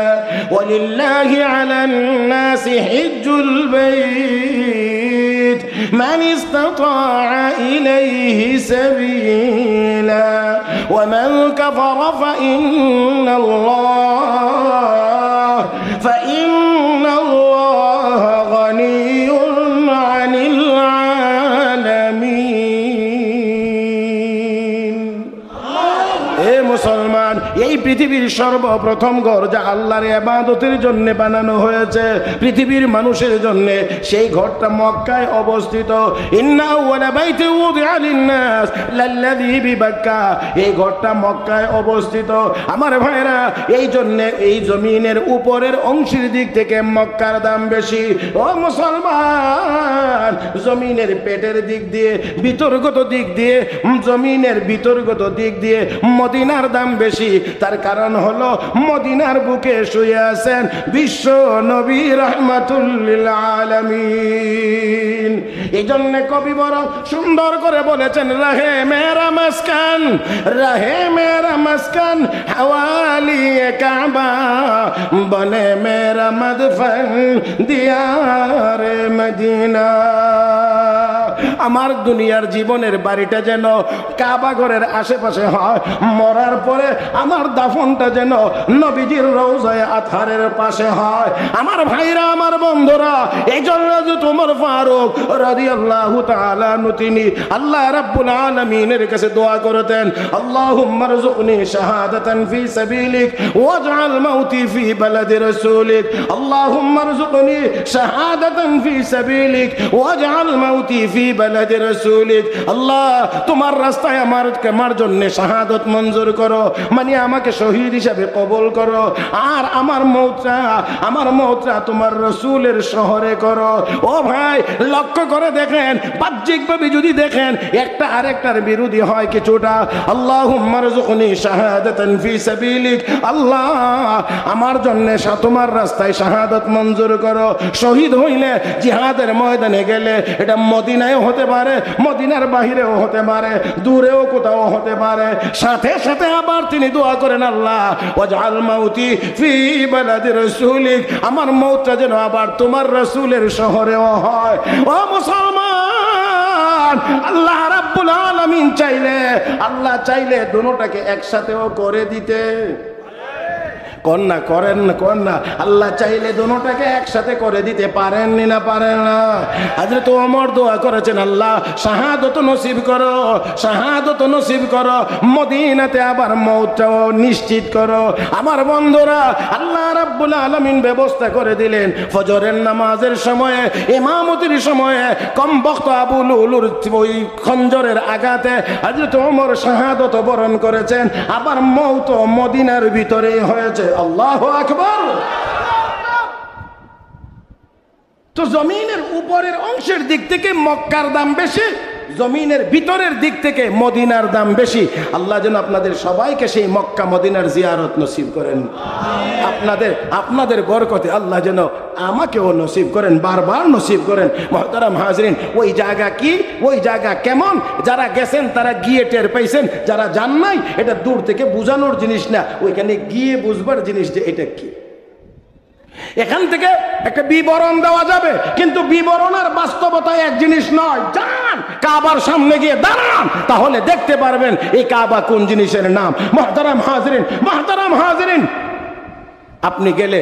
ولله على الناس حج البيت من استطاع إليه سبيلا ومن كفر فإن الله غني عن العالمين। এ মুসলমান, এই পৃথিবীর সর্বপ্রথম ঘর যা আল্লাহর ইবাদতের জন্য বানানো হয়েছে, পৃথিবীর মানুষের জন্য, সেই ঘরটা মক্কায় অবস্থিত। ইন্না আউয়ালা বাইতি উযিআ লিন-নাস লাল্লাযী বিবাক্কা, এই ঘরটা মক্কায় অবস্থিত। আমার ভাইরা, এই জন্য এই জমিনের উপরের অংশের দিক থেকে মক্কার দাম বেশি। ও মুসলমান, জমিনের পেটের দিক দিয়ে, বিতর্গত দিক দিয়ে, জমিনের বিতর্গত দিক দিয়ে মদিনার দাম বেশি। তার কারণ হলো মদিনার বুকে শুয়ে আছেন বিশ্ব নবী রাহমাতুল লিল আলামিন। এই জন্য কবি বড় সুন্দর করে বলেছেন, রাহে মেরা মাসকান, রাহে মেরা মাসকান হাওয়ালি কাবা, বনে মেরা মদফন দিয়ারে মদিনা। আমার দুনিয়ার জীবনের বাড়িটা যেন কাবা ঘরের আশেপাশে হয়, মরার পরে আমার দাফনটা যেন নবীজির রওজায়ে আতহারের পাশে হয়। আমার ভাইরা, আমার বন্ধুরা, এই জন্য যে ওমর ফারুক রাদিয়াল্লাহু তাআলা আনহু তিনি আল্লাহ রাব্বুল আলামিনের কাছে দোয়া করতেন, আল্লাহুম্মা রযুকনি শাহাদাতান ফি সাবিলিক ওয়াজআল মাউতি ফি বালাদি রাসূলিক, আল্লাহুম্মা রযুকনি শাহাদাতান ফি সাবিলিক ওয়াজআল মাউতি ফি বালাদি রাসূলিক। আল্লাহ, তোমার রাস্তায় আমার জন্য শাহাদাত মঞ্জুর করো, মানে আমাকে শহীদ হিসাবে কবুল করো, আর আমার মওতটা তোমার রাসূলের শহরে করো। ও ভাই, লক্ষ্য করে দেখেন, বাহ্যিকভাবে যদি দেখেন একটা আরেকটার বিরোধী হয় কিছুটা। আল্লাহুম্মা রযুকনি শাহাদাতান ফি সাবিলিক, আল্লাহ আমার জন্য তোমার রাস্তায় শাহাদাত মঞ্জুর করো। শহীদ হইলে জিহাদের ময়দানে গেলে এটা মদিনায় হতে পারে, মদিনার বাহিরেও হতে পারে, দূরেও কোথাও হতে পারে। সাথে সাথে আবার তিনি দোয়া করেন, আল্লাহ ওয়াজআল মাউতি ফি বালাদি রাসূলিক, আমার মওতটা যেন আবার তোমার রাসূলের শহরেও হয়। ও মুসলমান, আল্লাহ রাব্বুল আলামিন চাইলে, আল্লাহ চাইলে দুটোটাকে একসাথেও করে দিতে কন্যা করেন না, কন্যা আল্লাহ চাইলে দুটোটাকে একসাথে করে দিতে পারেননি না পারেন না? হযরত ওমর দোয়া করেছেন, আল্লাহ শাহাদাত নসিব করো, শাহাদাত নসিব করো, মদিনাতে আবার মওতটাও নিশ্চিত করো। আমার বন্ধুরা, আল্লাহ রাব্বুল আলামিন ব্যবস্থা করে দিলেন ফজরের নামাজের সময়ে, ইমামতির সময়ে কমবক্ত আবু লুলুর ওই খঞ্জরের আঘাতে হযরত ওমর শাহাদাত বরণ করেছেন, আবার মওত মদিনার ভিতরেই হয়েছে। আল্লাহু আকবার। তো জমিনের উপরের অংশের দিক থেকে মক্কার দাম বেশি, জমিনের ভিতরের দিক থেকে মদিনার দাম বেশি। আল্লাহ যেন আপনাদের সবাইকে সেই মক্কা মদিনার জিয়ারত নসিব করেন। আপনাদের বরকতে আল্লাহ যেন আমাকেও নসিব করেন, বারবার নসিব করেন। মুহতারাম হাজরিন, ওই জায়গা কি, ওই জায়গা কেমন, যারা গেছেন তারা গিয়ে টের পাইছেন, যারা যান নাই এটা দূর থেকে বোঝানোর জিনিস না, ওইখানে গিয়ে বুঝবার জিনিস যে এটা কি। এখান থেকে একটা বিবরণ দেওয়া যাবে, কিন্তু বিবরণ আর বাস্তবতায় এক জিনিস নয়। যান কাবার সামনে গিয়ে দাঁড়ান, তাহলে দেখতে পারবেন এই কাবা কোন জিনিসের নাম। মুহতারাম হাজরিন, মুহতারাম হাজরিন, আপনি গেলে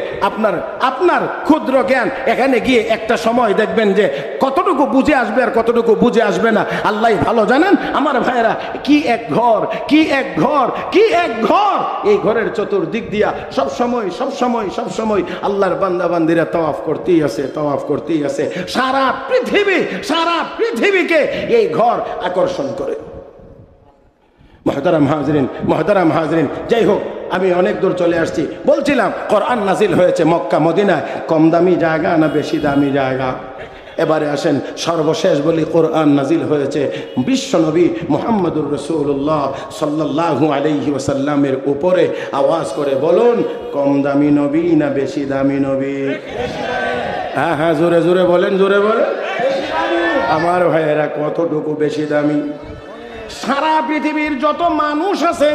আপনার ক্ষুদ্র জ্ঞান এখানে গিয়ে একটা সময় দেখবেন যে কতটুকু বুঝে আসবে আর কতটুকু বুঝে আসবে না আল্লাহ ভালো জানেন। আমার ভাইয়েরা, কি এক ঘর, কি এক ঘর, কি এক ঘর। এই ঘরের চতুর্দিক দিয়া সব সময় আল্লাহর বান্দা বান্দিরা তাওয়াফ করতেই আছে, তাওয়াফ করতেই আছে। সারা পৃথিবীকে এই ঘর আকর্ষণ করে। মুহতারাম হাজরিন, যাই হোক, আমি অনেক দূর চলে আসছি। বলছিলাম কোরআন নাজিল হয়েছে মক্কা মদিনায়। কম দামি জায়গা না বেশি দামি জায়গা? এবারে আসেন সর্বশেষ বলি, কোরআন নাজিল হয়েছে বিশ্বনবী মুহাম্মদুর রাসূলুল্লাহ সাল্লাল্লাহু আলাইহি ওয়াসাল্লামের উপরে। আওয়াজ করে বলুন, কম দামি নবী না বেশি দামি নবী? হ্যাঁ, জোরে জোরে বলেন, জোরে বলেন। আমার ভাইয়েরা, কতটুকু বেশি দামি? সারা পৃথিবীর যত মানুষ আছে,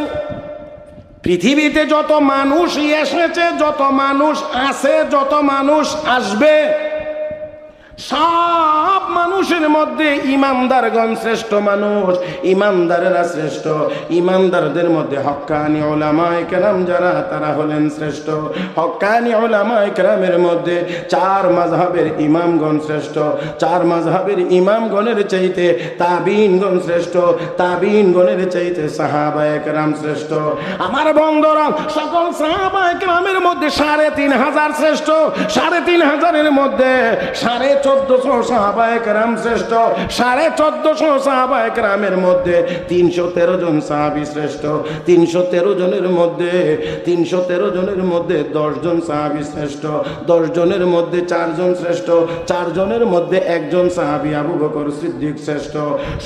পৃথিবীতে যত মানুষ এসেছে, যত মানুষ আছে, যত মানুষ আসবে, সব মানুষের মধ্যে ইমানদারগণ শ্রেষ্ঠ মানুষ, ইমানদারেরা শ্রেষ্ঠ। ইমানদারদের মধ্যে হক্কানি উলামায়ে কেরাম যারা, তারা হলেন শ্রেষ্ঠ। হক্কানি উলামায়ে কেরামের মধ্যে 4 মাযহাবের ইমামগণ শ্রেষ্ঠ। 4 মাযহাবের ইমামগণের চাইতে তাবিঈনগণ শ্রেষ্ঠ। তাবিঈনগণের চাইতে সাহাবায়ে কেরাম শ্রেষ্ঠ। আমার বন্ধুরা, সকল সাহাবায়ে কেরামের মধ্যে 3500 শ্রেষ্ঠ। 3500 এর মধ্যে 1450 সাহাবায়ে কেরাম শ্রেষ্ঠ। 1450 সাহাবায়ে কেরামের মধ্যে 313 জন সাহাবী শ্রেষ্ঠ। 313 জনের মধ্যে 10 জন সাহাবী শ্রেষ্ঠ। 10 জনের মধ্যে 4 জন শ্রেষ্ঠ। 4 জনের মধ্যে 1 জন সাহাবী আবু বকর সিদ্দিক শ্রেষ্ঠ।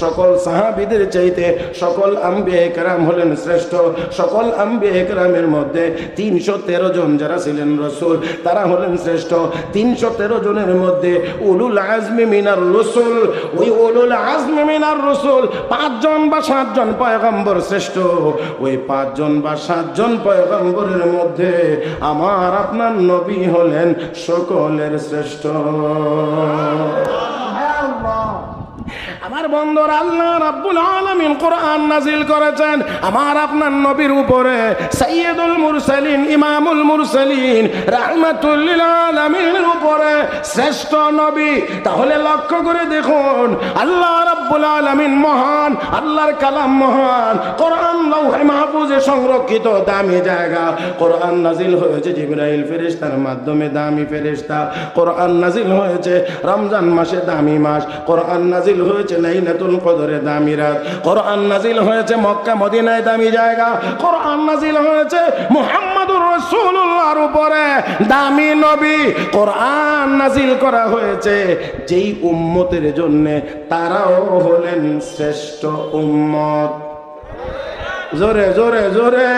সকল সাহাবীদের চাইতে সকল আম্বিয়া কেরাম হলেন শ্রেষ্ঠ। সকল আম্বিয়া কেরামের মধ্যে 313 জন যারা ছিলেন রাসূল, তারা হলেন শ্রেষ্ঠ। 313 জনের মধ্যে উলুল আজমি মিনার রাসূল, ওই উলুল আজমি মিনার রাসূল 5 জন বা 7 জন পয়গম্বর শ্রেষ্ঠ। ওই 5 জন বা 7 জন পয়গম্বরের মধ্যে আমার আপনার নবী হলেন সকলের শ্রেষ্ঠ। আমার বন্ধুর, আল্লাহ রাব্বুল আলামিন কোরআন নাজিল করেছেন আমার আপনার নবীর উপরে, সাইয়্যিদুল মুরসালিন, ইমামুল মুরসালিন, রাহমাতুল লিল আলামিনের উপরে শ্রেষ্ঠ নবী। তাহলে লক্ষ্য করে দেখুন, আল্লাহ রাব্বুল আলামিন মহান, আল্লাহর কালাম মহান। কোরআন লৌহে মাহফুজে সংরক্ষিত দামি জায়গা। কোরআন নাজিল হয়েছে জিবরাইল ফেরেশতার মাধ্যমে, দামি ফেরেশতা। কোরআন নাজিল হয়েছে রমজান মাসে, দামি মাস। কোরআন নাজিল হয়েছে লাইলাতুল কদরে, দামি রাত। কোরআন নাজিল হয়েছে মক্কা মদিনায়, দামি জায়গা। কোরআন নাজিল হয়েছে মুহাম্মদুর রাসূলুল্লাহর উপরে, দামি নবী। কোরআন নাজিল করা হয়েছে যেই উম্মতের জন্য, তারাও হলেন শ্রেষ্ঠ উম্মত। জোরে জোরে জোরে,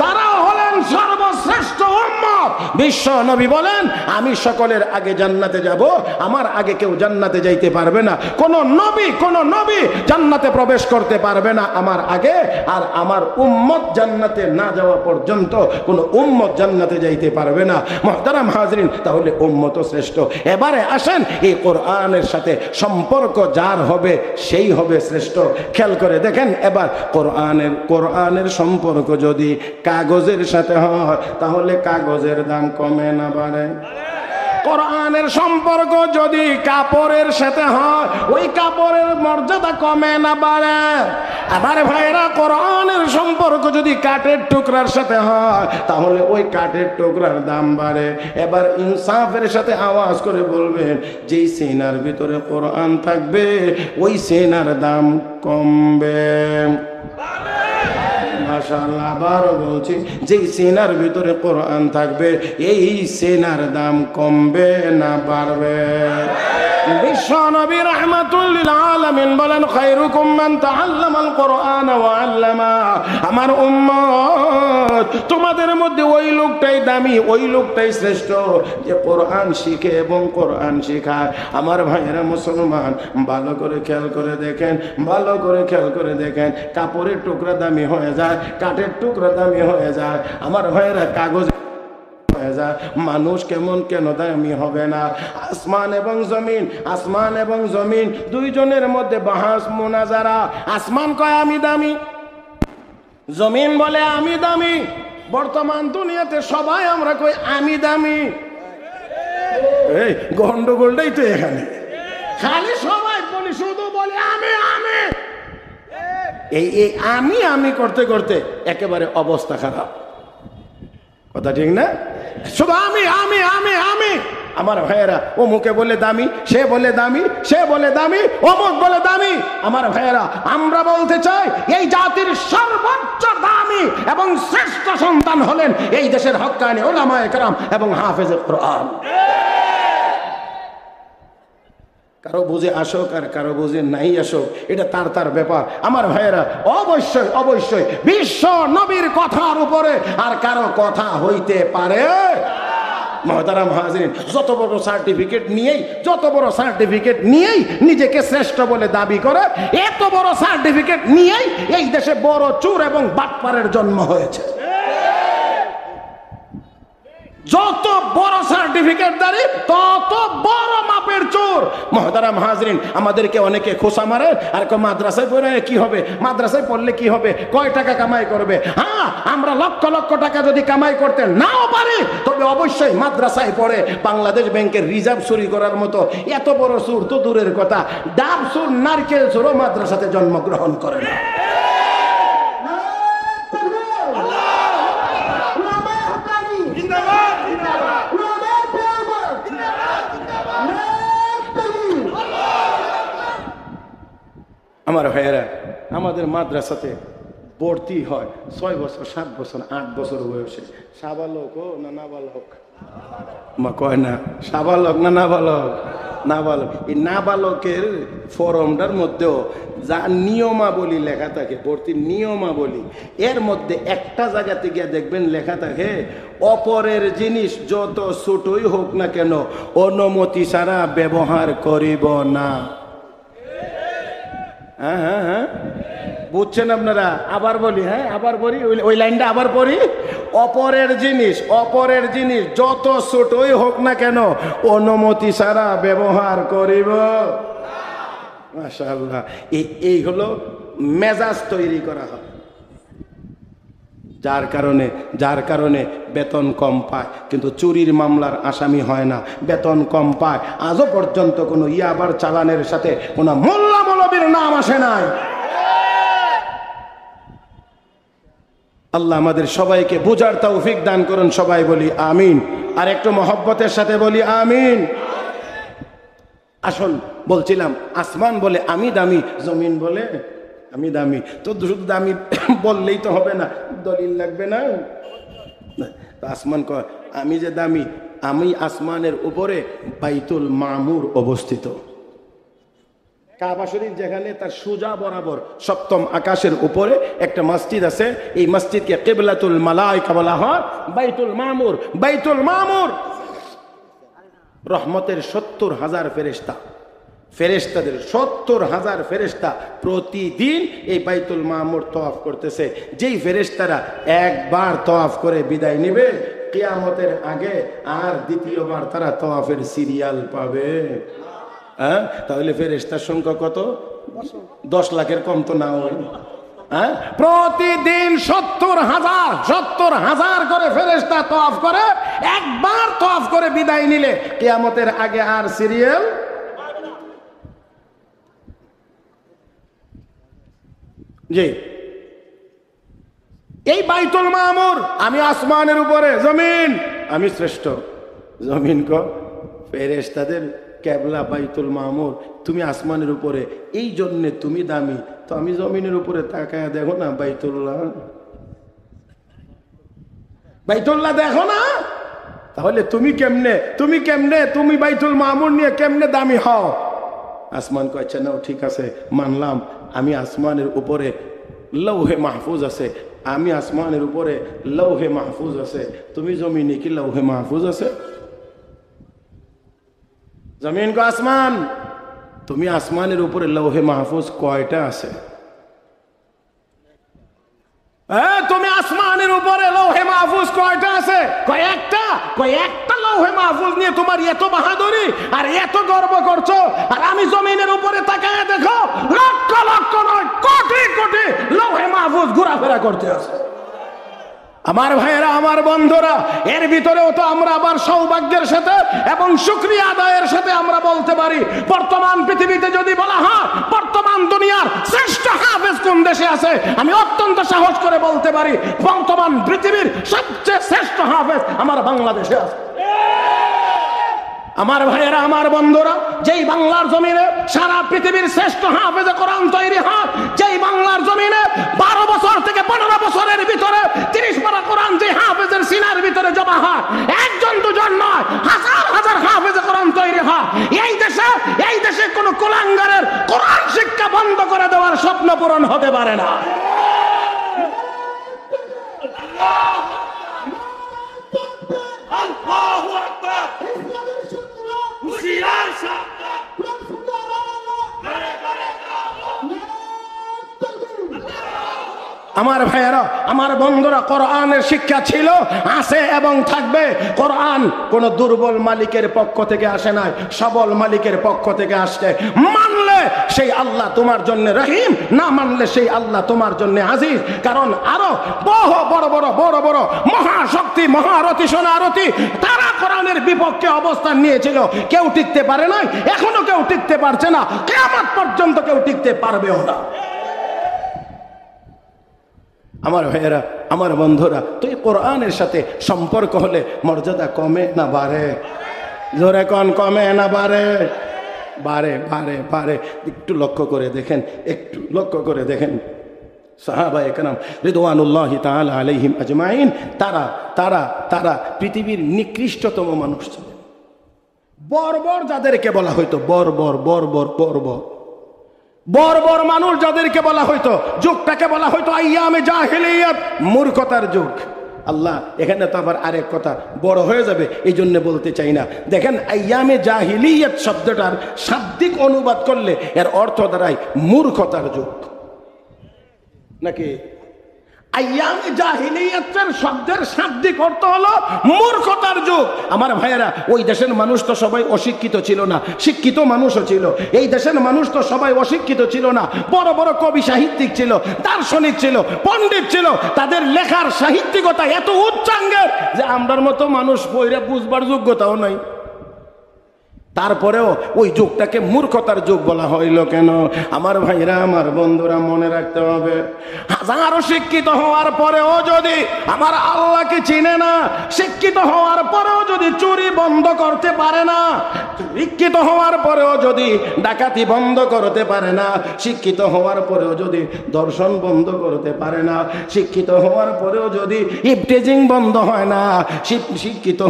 তারাও হলেন সর্বশ্রেষ্ঠ উম্মত। বিশ্ব নবী বলেন, আমি সকলের আগে জান্নাতে যাব, আমার আগে কেউ জান্নাতে যাইতে পারবে না। কোন নবী জান্নাতে প্রবেশ করতে পারবে না আমার আগে, আর আমার উম্মত জান্নাতে না যাওয়া পর্যন্ত কোন উম্মত জান্নাতে যাইতে পারবে না। মুহতারাম হাজরিন, তাহলে উম্মত শ্রেষ্ঠ। এবারে আসেন, এই কোরআনের সাথে সম্পর্ক যার হবে সেই হবে শ্রেষ্ঠ। খেয়াল করে দেখেন, এবার কোরআনের সম্পর্ক যদি কাগজের সাথে হয়, তাহলে কাগজের দাম কমে না বাড়ে? কোরআনের সম্পর্ক যদি কাপড়ের সাথে হয়, ওই কাপড়ের মর্যাদা কমে না বাড়ে? আমার ভাইরা, কোরআনের সম্পর্ক যদি কাঠের টুকরার সাথে হয়, তাহলে ওই কাঠের টুকরার দাম বাড়ে। এবার ইনসাফের সাথে আওয়াজ করে বলবেন, যেই সিনার ভিতরে কোরআন থাকবে ওই সিনার দাম কমবে। মাশাআল্লাহ। আবারও বলছি, যেই সিনার ভিতরে কোরআন থাকবে এই সিনার দাম কমবে না বাড়বে? বিশ্ব নবী রাহমাতুল লিল আলামিন বলেন, খায়রুকুম মান তাআল্লামাল কোরআন ওয়া আল্লামা। আমার উম্মত, তোমাদের মধ্যে ওই লোকটাই দামি, ওই লোকটাই শ্রেষ্ঠ যে কোরআন শিখে এবং কোরআন শেখায়। আমার ভাইয়েরা মুসলমান, ভালো করে খেয়াল করে দেখেন, ভালো করে খেয়াল করে দেখেন। কাপড়ের টুকরা দামি হয়ে যায়, কাঠের টুকরা দামি হয়ে যায়। আমার ভাইয়েরা কাগজ হয়ে যায়, মানুষ কেন দামি হবে না? আসমান এবং জমিন, আসমান এবং জমিন দুইজনের মধ্যে বাহাস মুনাজারা। আসমান কয় আমি দামি, জমিন বলে আমি দামি। বর্তমান দুনিয়াতে সবাই আমরা কই আমি দামি। এই গন্ডগোলটাই তো এখানে, খালি সবাই বলি, শুধু বলি আমি আমি। এই আমি করতে করতে একেবারে অবস্থা খারাপ। কথা ঠিক না? শুধু আমি আমি আমি আমি। আমার ভাইয়েরা, অমুকে বলে দামি, সে বলে দামি, সে বলে দামি, অমুক বলে দামি। আমার ভাইয়েরা, আমরা বলতে চাই এই জাতির সর্বোচ্চ দামি এবং শ্রেষ্ঠ সন্তান হলেন এই দেশের হক্কানি উলামায়ে কেরাম এবং হাফেজে কোরআন। কারো বুঝে আসুক আর কারো বুঝে নাই আসুক, এটা তার ব্যাপার। আমার ভাইয়েরা, অবশ্যই অবশ্যই বিশ্ব নবীর কথার উপরে আর কারো কথা হইতে পারে? মুহতারাম হাজিরিন, যত বড় সার্টিফিকেট নিয়েই নিজেকে শ্রেষ্ঠ বলে দাবি করে, এত বড় সার্টিফিকেট নিয়েই এই দেশে বড় চোর এবং বাটপারের জন্ম হয়েছে। যত বড় সার্টিফিকেট দাঁড়ি তত বড় মাপের চোর। মুহতারাম হাজরিন, আমাদেরকে অনেকে খোসা মারে আর মাদ্রাসায় পড়ে কি হবে, মাদ্রাসায় পড়লে কি হবে, কয় টাকা কামাই করবে। হ্যাঁ, আমরা লক্ষ লক্ষ টাকা যদি কামাই করতে নাও পারি, তবে অবশ্যই মাদ্রাসায় পড়ে বাংলাদেশ ব্যাংকের রিজার্ভ চুরি করার মতো এত বড় চোর তো দূরের কথা, ডাব চোর, নারকেল চোরও মাদ্রাসাতে জন্মগ্রহণ করে না। আমার ভাইয়েরা, আমাদের মাদ্রাসাতে ভর্তি হয় 6 বছর, 7 বছর, 8 বছর বয়সে। সাবালক ও না নাবালক? মা কয় না সাবালক না নাবালক? নাবালক। এই নাবালকের ফরমটার মধ্যেও যা নিয়মাবলী লেখা থাকে, ভর্তির নিয়মাবলী, এর মধ্যে একটা জায়গাতে গিয়ে দেখবেন লেখা থাকে, অপরের জিনিস যত ছোটই হোক না কেন অনুমতি ছাড়া ব্যবহার করিব না। হ্যাঁ হ্যাঁ হ্যাঁ, বুঝছেন আপনারা? আবার বলি, হ্যাঁ আবার বলি, ওই লাইনটা আবার পড়ি। অপরের জিনিস যত ছোটই হোক না কেন অনুমতি ছাড়া ব্যবহার করিব। মাশাআল্লাহ, এই হলো মেজাজ তৈরি করা হয়, যার কারণে বেতন কম পায়, কিন্তু চুরির মামলার আসামি হয় না, বেতন কম পায়। আজও পর্যন্ত কোনো ইয়াবার চালানের সাথে কোনো মোল্লা মৌলবীর নাম আসে নাই। আল্লাহ আমাদের সবাইকে বুঝার তৌফিক দান করুন। সবাই বলি আমিন, আর একটু মহব্বতের সাথে বলি আমিন। আসল বলছিলাম, আসমান বলে আমি দামি, জমিন বলে আমি দামি। তো শুধু দামি বললেই তো হবে না, দলিল লাগবে না? আসমান কয় আমি যে দামি, আমি আসমানের উপরে বাইতুল মামুর অবস্থিত। কাবা শরীফ যেখানে, তার সোজা বরাবর 7ম আকাশের উপরে একটা মসজিদ আছে। এই মসজিদকে কিবলাতুল মালাইকা বলা হয়। বাইতুল মামুর, বাইতুল মামুর রহমতের 70,000 ফেরেশতাদের 70,000 ফেরেশতা প্রতিদিন এই বাইতুল মামুর তওয়াফ করতেছে। যেই ফেরেশতারা একবার তওয়াফ করে বিদায় নেবে, কিয়ামতের আগে আর দ্বিতীয়বার তারা তওয়াফের সিরিয়াল পাবে। হ্যাঁ, তাহলে ফেরেশতার সংখ্যা কত? 10 লাখের কম তো না হয়। হ্যাঁ, প্রতিদিন 70,000 করে ফেরেশতা তওয়াফ করে। একবার তওয়াফ করে বিদায় নিলে কিয়ামতের আগে আর সিরিয়াল। জি, এই বাইতুল মামুর, আমি আসমানের উপরে, জমিন আমি শ্রেষ্ঠ। জমিন কো ফেরেশতাদের কেবলা বাইতুল মামুর, তুমি আসমানের উপরে, এই জন্যে তুমি দামি। তো আমি জমিনের উপরে তাকায় দেখো না বাইতুল্লাহ, বাইতুল্লাহ দেখো না, তাহলে তুমি কেমনে তুমি বাইতুল মামুর নিয়ে কেমনে দামি হও? আসমান কয়েছে নাও, ঠিক আছে মানলাম, আমি আসমানের উপরে লৌহে মাহফুজ আছে, আমি আসমানের উপরে লৌহে মাহফুজ আছে, তুমি জমিনে কি লৌহে মাহফুজ আছে? জমিন কো আসমান, তুমি আসমানের উপরে লৌহে মাহফুজ কয়টা আছে? তুমি আসমানের উপরে লৌহে মাহফুজ কয়টা আছে? কয়েকটা লৌহে মাহফুজ নিয়ে তোমার এত বাহাদুরি আর এত গর্ব করছো, আর আমি জমিনের উপরে তাকায় দেখো লক্ষ লক্ষ নয় কোটি কোটি লৌহে মাহফুজ ঘোরাফেরা করতে আছে। আমার ভাইয়েরা, আমার বন্ধুরা, এর ভিতরেও তো আমরা আবার সৌভাগ্যের সাথে এবং শুকরিয়া আদায়ের সাথে আমরা বলতে পারি, বর্তমান পৃথিবীতে যদি বলা হয় বর্তমান দুনিয়ার শ্রেষ্ঠ হাফেজ কোন দেশে আছে, আমি অত্যন্ত সাহস করে বলতে পারি বর্তমান পৃথিবীর সবচেয়ে শ্রেষ্ঠ হাফেজ আমার বাংলাদেশে আছে। আমার ভাইয়েরা, আমার বন্ধুরা, যেই বাংলার জমিনে সারা পৃথিবীর শ্রেষ্ঠ হাফেজে কোরআন তৈরি হয়, যেই বাংলার জমিনে 12 বছর থেকে 15 বছরের ভিতরে 30 পারা কোরআন যে হাফেজের সিনার ভিতরে জমা হয়, একজন দুজন নয়, হাজার হাজার হাফেজে কোরআন তৈরি হয়। এই দেশে কোন কুলাঙ্গারের কোরআন শিক্ষা বন্ধ করে দেওয়ার স্বপ্ন পূরণ হতে পারে না। আমার ভাইয়েরা, আমার বন্ধুরা, কোরআনের শিক্ষা ছিল, আছে এবং থাকবে। কোরআন কোন দুর্বল মালিকের পক্ষ থেকে আসে নাই, সবল মালিকের পক্ষ থেকে আসছে। মানলে সেই আল্লাহ তোমার জন্য রহিম, না মানলে সেই আল্লাহ তোমার জন্য আজিজ। কারণ আরো বহু বড় বড় মহাশক্তি, মহারথী, সোনারথী, তারা কোরআনের বিপক্ষে অবস্থান নিয়েছিল, কেউ টিকতে পারে নাই, এখনো কেউ টিকতে পারছে না, কিয়ামত পর্যন্ত কেউ টিকতে পারবেও না। আমার ভাইয়েরা, আমার বন্ধুরা, তো এই কোরআনের সাথে সম্পর্ক হলে মর্যাদা কমে না বাড়ে? জোরে কোন, কমে না বাড়ে? বাড়ে। একটু লক্ষ্য করে দেখেন সাহাবায়ে কেরাম রিদওয়ানুল্লাহি তাআলা আলাইহিম আজমাইন, তারা পৃথিবীর নিকৃষ্টতম মানুষ ছিলেন। বর্বর যাদেরকে বলা হইতো, বর্বর মানুষ যাদেরকে বলা হইতো, যুগটাকে বলা হইতো আইয়ামে জাহিলিয়াত, মূর্খতার যুগ। আল্লাহ এখানে তো আবার আরেক কথা বড় হয়ে যাবে, এই জন্য বলতে চাই না। দেখেন, আইয়ামে জাহিলিয়াত শব্দটার শাব্দিক অনুবাদ করলে এর অর্থ দাঁড়ায় মূর্খতার যুগ, নাকি? আইয়ামে জাহিলিয়াতের শব্দের শাব্দিক অর্থ হলো মূর্খতার যুগ। আমার ভাইয়েরা, ওই দেশের মানুষ তো সবাই অশিক্ষিত ছিল না, শিক্ষিত মানুষও ছিল। এই দেশের মানুষ তো সবাই অশিক্ষিত ছিল না, বড় বড় কবি সাহিত্যিক ছিল, দার্শনিক ছিল, পণ্ডিত ছিল। তাদের লেখার সাহিত্যিকতা এত উচ্চাঙ্গের যে আমরার মতো মানুষ পয়রা বুঝবার যোগ্যতাও নাই। তারপরেও ওই যুগটাকে মূর্খতার যুগ বলা হইল কেন? আমার ভাইরা, আমার বন্ধুরা, মনে রাখতে হবে, হাজারো শিক্ষিত হওয়ার পরেও যদি আমার আল্লাহকে চিনে না, শিক্ষিত হওয়ার পরেও যদি চুরি বন্ধ করতে পারে না, শিক্ষিত হওয়ার পরেও যদি ডাকাতি বন্ধ করতে পারে না, শিক্ষিত হওয়ার পরেও যদি দর্শন বন্ধ করতে পারে না, শিক্ষিত হওয়ার পরেও যদি ইফতেজিং বন্ধ হয় না, শিক্ষিত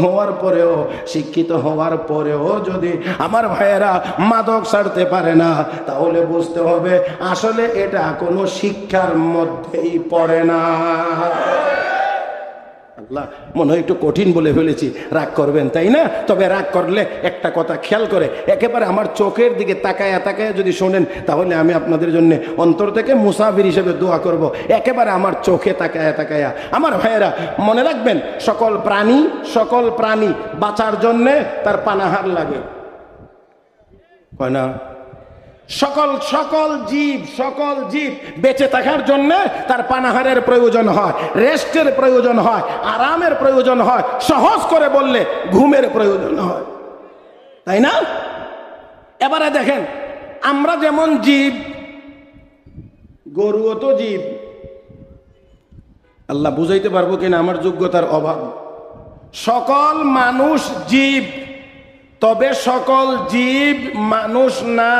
হওয়ার পরেও যদি আমার ভাইয়েরা মাদক ছাড়তে পারে না, তাহলে বুঝতে হবে আসলে এটা কোনো শিক্ষার মধ্যেই পড়ে না। আল্লাহ, মনে হয় একটু কঠিন বলে ফেলেছি, রাগ করবেন তাই না? তবে রাগ করলে একটা কথা খেয়াল করে একেবারে আমার চোখের দিকে তাকায়া যদি শোনেন, তাহলে আমি আপনাদের জন্য অন্তর থেকে মুসাফির হিসেবে দোয়া করব। একেবারে আমার চোখে তাকায়া আমার ভাইয়েরা মনে রাখবেন, সকল প্রাণী বাঁচার জন্যে তার পানাহার লাগে, কয় না? সকল জীব বেঁচে থাকার জন্য তার পানাহারের প্রয়োজন হয়, রেস্টের প্রয়োজন হয়, আরামের প্রয়োজন হয়, সহজ করে বললে ঘুমের প্রয়োজন হয়, তাই না? এবারে দেখেন, আমরা যেমন জীব, গরুও তো জীব। আল্লাহ বুঝাইতে পারবো কিনা আমার যোগ্যতার অভাব। সকল মানুষ জীব, তবে সকল জীব মানুষ না।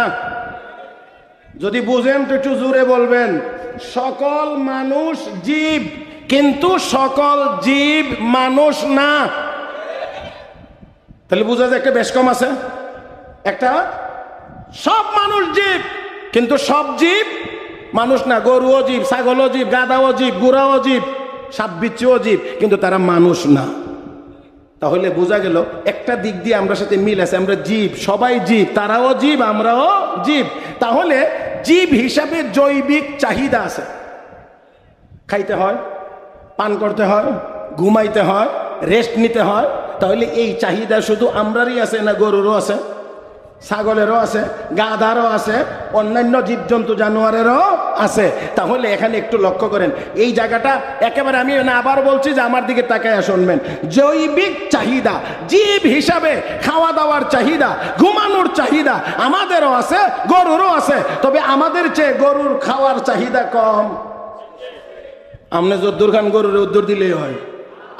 যদি বুঝেন তো একটু জোরে বলবেন, সকল মানুষ জীব কিন্তু সকল জীব মানুষ না। তাহলে বুঝা যায় একটা বেশ কম আছে, একটা সব মানুষ জীব কিন্তু সব জীব মানুষ না। গরুও জীব, ছাগলও জীব, গাধাও জীব, গুড়াও জীব, সাপ বিচ্ছুও জীব, কিন্তু তারা মানুষ না। তাহলে বোঝা গেল একটা দিক দিয়ে আমরা সাথে মিল আছে, আমরা জীব, সবাই জীব, তারাও জীব, আমরাও জীব। তাহলে জীব হিসাবে জৈবিক চাহিদা আছে, খাইতে হয়, পান করতে হয়, ঘুমাইতে হয়, রেস্ট নিতে হয়। তাহলে এই চাহিদা শুধু আমরারই আছে না গরুরও আছে, ছাগলেরও আছে, গাধারও আছে, অন্যান্য জীবজন্তু জানোয়ারেরও আছে। তাহলে এখানে একটু লক্ষ্য করেন এই জায়গাটা একেবারে, আমি না আবার বলছি যে আমার দিকে তাকায় শুনবেন। জৈবিক চাহিদা, জীব হিসাবে খাওয়া দাওয়ার চাহিদা, ঘুমানোর চাহিদা আমাদেরও আছে, গরুরও আছে। তবে আমাদের চেয়ে গরুর খাওয়ার চাহিদা কম। আমনে যদ্দুর খান গরুরে উদ্দুর দিলেই হয়,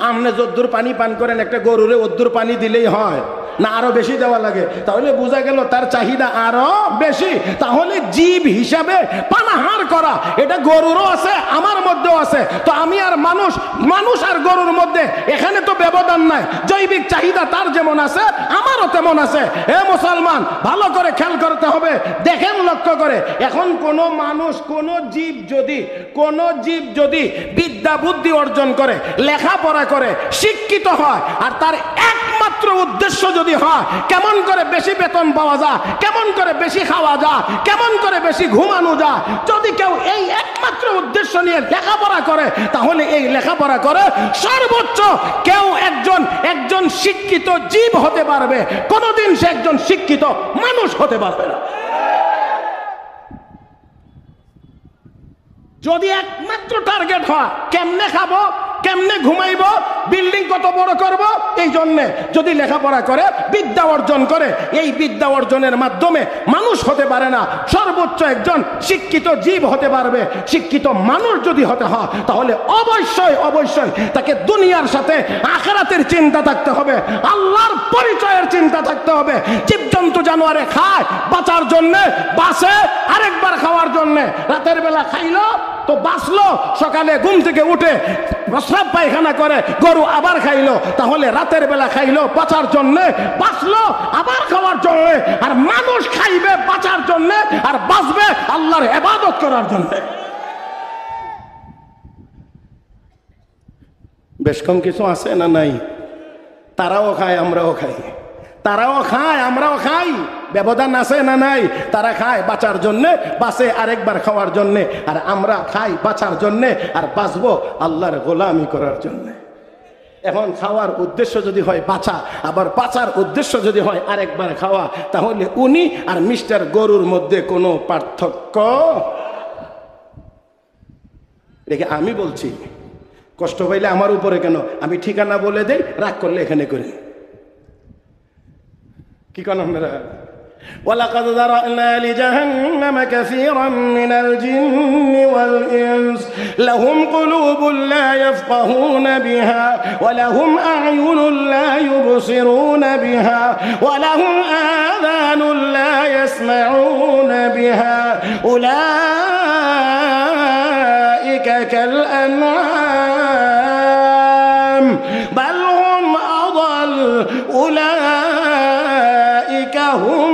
আমনে যদ্দুর পানি পান করেন একটা গরুরে উদ্দুর পানি দিলেই হয় না আরো বেশি দেওয়া লাগে? তাহলে বোঝা গেল তার চাহিদা আরো বেশি। তাহলে জীব হিসাবে পানাহার করা এটা গরুরও আছে, আমার মধ্যেও আছে। তো আমি আর মানুষ, মানুষ আর গরুর মধ্যে এখানে তো ব্যবধান নাই। জৈবিক চাহিদা তার যেমন আছে আমারও তেমন আছে। এ মুসলমান, ভালো করে খেয়াল করতে হবে, দেখেন লক্ষ্য করে। এখন কোন মানুষ, কোন জীব যদি বিদ্যা বুদ্ধি অর্জন করে, লেখাপড়া করে, শিক্ষিত হয়, আর তার একমাত্র উদ্দেশ্য যদি হয় কেমন করে বেশি বেতন পাওয়া যায়, কেমন করে বেশি খাওয়া যায়, কেমন করে বেশি ঘুমানো যায়, যদি কেউ এই একমাত্র উদ্দেশ্য নিয়ে লেখাপড়া করে, তাহলে এই লেখাপড়া করে সর্বোচ্চ কেউ একজন শিক্ষিত জীব হতে পারবে, কোনোদিন সে একজন শিক্ষিত মানুষ হতে পারবে না। যদি একমাত্র টার্গেট হয় কেমনে খাবো, কেমনে ঘুমাইব, বিল্ডিং কত বড় করব, এই জন্যে যদি লেখাপড়া করে, বিদ্যা অর্জন করে, এই বিদ্যা অর্জনের মাধ্যমে মানুষ হতে পারে না, সর্বোচ্চ একজন শিক্ষিত জীব হতে পারবে। শিক্ষিত মানুষ যদি হতে হয় তাহলে অবশ্যই তাকে দুনিয়ার সাথে আখিরাতের চিন্তা থাকতে হবে, আল্লাহর পরিচয়ের চিন্তা থাকতে হবে। জীবজন্তু জানোয়ারে খায় বাঁচার জন্যে, বাঁচে আরেকবার খাওয়ার জন্যে। রাতের বেলা খাইলো তো বাঁচলো, সকালে ঘুম থেকে উঠে প্রস্রাব পায়খানা করে গরু আবার খাইলো, তাহলে রাতের বেলা খাইলো বাঁচার জন্যে, বাঁচলো আবার খাওয়ার জন্যে। আর মানুষ খাইবে বাঁচার জন্যে আর বাঁচবে আল্লাহর ইবাদত করার জন্যে। বেশ কম কিছু আছে না নাই? তারাও খায়, আমরাও খাই, তারাও খায়, আমরাও খাই, ব্যবধান আছে না নাই? তারা খায় বাঁচার জন্যে, বাঁচে আরেকবার খাওয়ার জন্যে, আর আমরা খাই বাঁচার জন্যে আর বাঁচবো আল্লাহর গোলামি করার জন্যে। এখন খাওয়ার উদ্দেশ্য যদি হয় বাঁচা, আবার বাঁচার উদ্দেশ্য যদি হয় আরেকবার খাওয়া, তাহলে উনি আর মিস্টার গরুর মধ্যে কোনো পার্থক্য দেখে আমি বলছি, কষ্ট পাইলে আমার উপরে কেন? আমি ঠিকানা বলে দেই, রাগ করলে এখানে করি। কি কোন আপনারা? ولقد ذرأنا لجهنم كثيرا من الجن والإنس لهم قلوب لا يفقهون بها ولهم أعين لا يبصرون بها ولهم آذان لا يسمعون بها أولئك كالأنعام بل هم أضل أولئك هم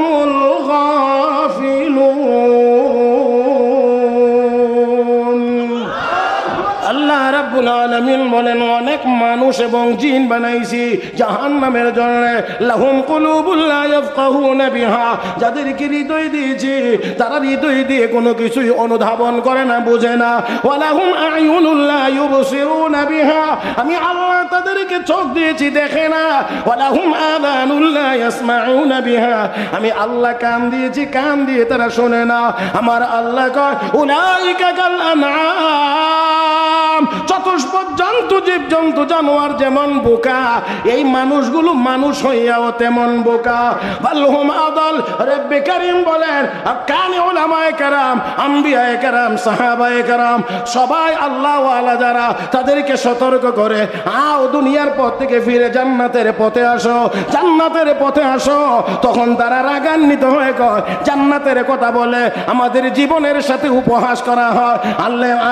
বলেন অনেক মানুষ এবং জিন বানাইছি জাহান্নামের জন্য। লাহুম কুলুবুল লা ইয়াফকাহুনা বিহা, যাদেরকে হৃদয় দিয়েছি তারা হৃদয় দিয়ে কোনো কিছুই অনুধাবন করে না, বুঝে না। ওয়া লাহুম আ'য়ুনুল লা ইউবসিরুনা বিহা, আমি আল্লাহ তাদেরকে চোখ দিয়েছি, দেখে না। ওয়া লাহুম আযানুল লা ইয়াসমাউনা বিহা, আমি আল্লাহ কান দিয়েছি, কান দিয়ে তারা শোনে না। আমার আল্লাহ কয় উলাইকা কাল আনআম, চতুষ্পদ জন্তু জীবজন্তু জানোয়ার জানোয়ার যেমন বোকা, এই মানুষগুলো মানুষ হইয়াও তেমন বোকা। বালহুম আদাল। রব্বে কারীম বলেন কানে উলামায়ে কেরাম, আম্বিয়ায়ে কেরাম, সাহাবায়ে কেরাম সবাই আল্লাহ ওয়ালা যারা, তাদেরকে সতর্ক করে আও দুনিয়ার পথ থেকে ফিরে জান্নাতের পথে আসো, জান্নাতের পথে আসো। তখন তারা রাগান্বিত হয়ে কয়, জান্নাতের কথা বলে আমাদের জীবনের সাথে উপহাস করা হয়।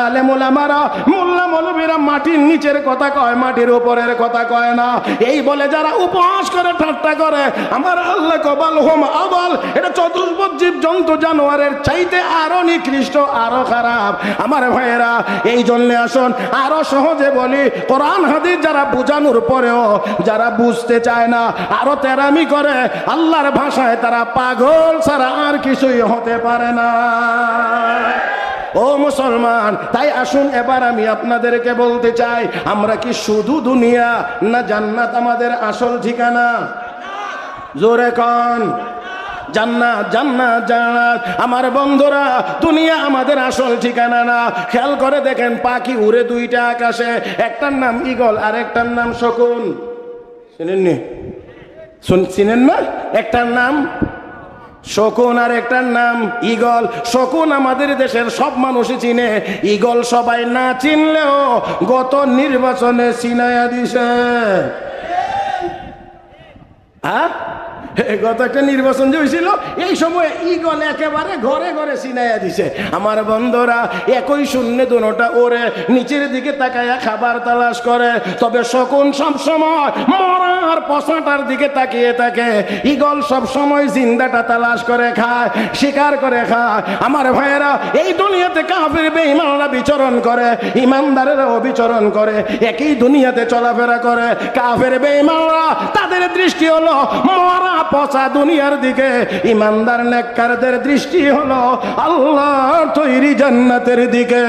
আলেম উলামারা, মোল্লা মৌলবীরা মাটির নিচের কথা কয়, মাটির উপরের কথা কয় না। এই বলে যারা উপহাস করে, ঠাট্টা করে, আমার আল্লাহ কবাল হোম আবাল, এটা চতুষ্পদ জীব জন্তু জানোয়ারের চাইতে আরো নিকৃষ্ট, আরো খারাপ। আমার ভাইয়েরা, এই জন্য আসুন আরো সহজে বলি, কোরআন হাদিস যারা বুঝানোর পরেও যারা বুঝতে চায় না, আরো তেরামি করে, আল্লাহর ভাষায় তারা পাগল ছাড়া আর কিছুই হতে পারে না। ও মুসলমান, তাই আসুন এবার আমি আপনাদেরকে বলতে চাই, আমরা কি শুধু দুনিয়া না জান্নাত আমাদের আসল ঠিকানা? জোরে কোন জান্নাত, জান্নাত, জান্নাত। আমার বন্ধুরা, দুনিয়া আমাদের আসল ঠিকানা না। খেয়াল করে দেখেন, পাখি উড়ে দুইটা আকাশে, একটার নাম ঈগল আর একটার নাম শকুন। চিনেননি? চিনেন না? একটার নাম শকুন আর একটার নাম ঈগল। শকুন আমাদের দেশের সব মানুষই চিনে, ঈগল সবাই না চিনলেও গত নির্বাচনে চিনাইয়া দিছে। হ্যাঁ, গত একটা নির্বাচন যে হয়েছিল, এই সময় ঈগল একেবারে ঘরে ঘরে চিনাইয়া দিছে। আমার বন্ধুরা, একই শূন্যে দুটা ওরে, নিচের দিকে তাকায়া খাবার তালাশ করে, তবে শকুন সব সময় মরার পচাটার দিকে তাকিয়ে থাকে। ঈগল সব সময় জিন্দাটা তালাশ করে খায়, শিকার করে খায়। আমার ভাইয়েরা, এই দুনিয়াতে কাফির বেঈমানরা বিচরণ করে, ইমানদারেরাও বিচরণ করে, একই দুনিয়াতে চলাফেরা করে। কাফির বেঈমানরা তাদের দৃষ্টি হলো মরা পচা দুনিয়ার দিকে, ইমানদার নেককারদের দৃষ্টি হলো আল্লাহর তৈরি জান্নাতের দিকে।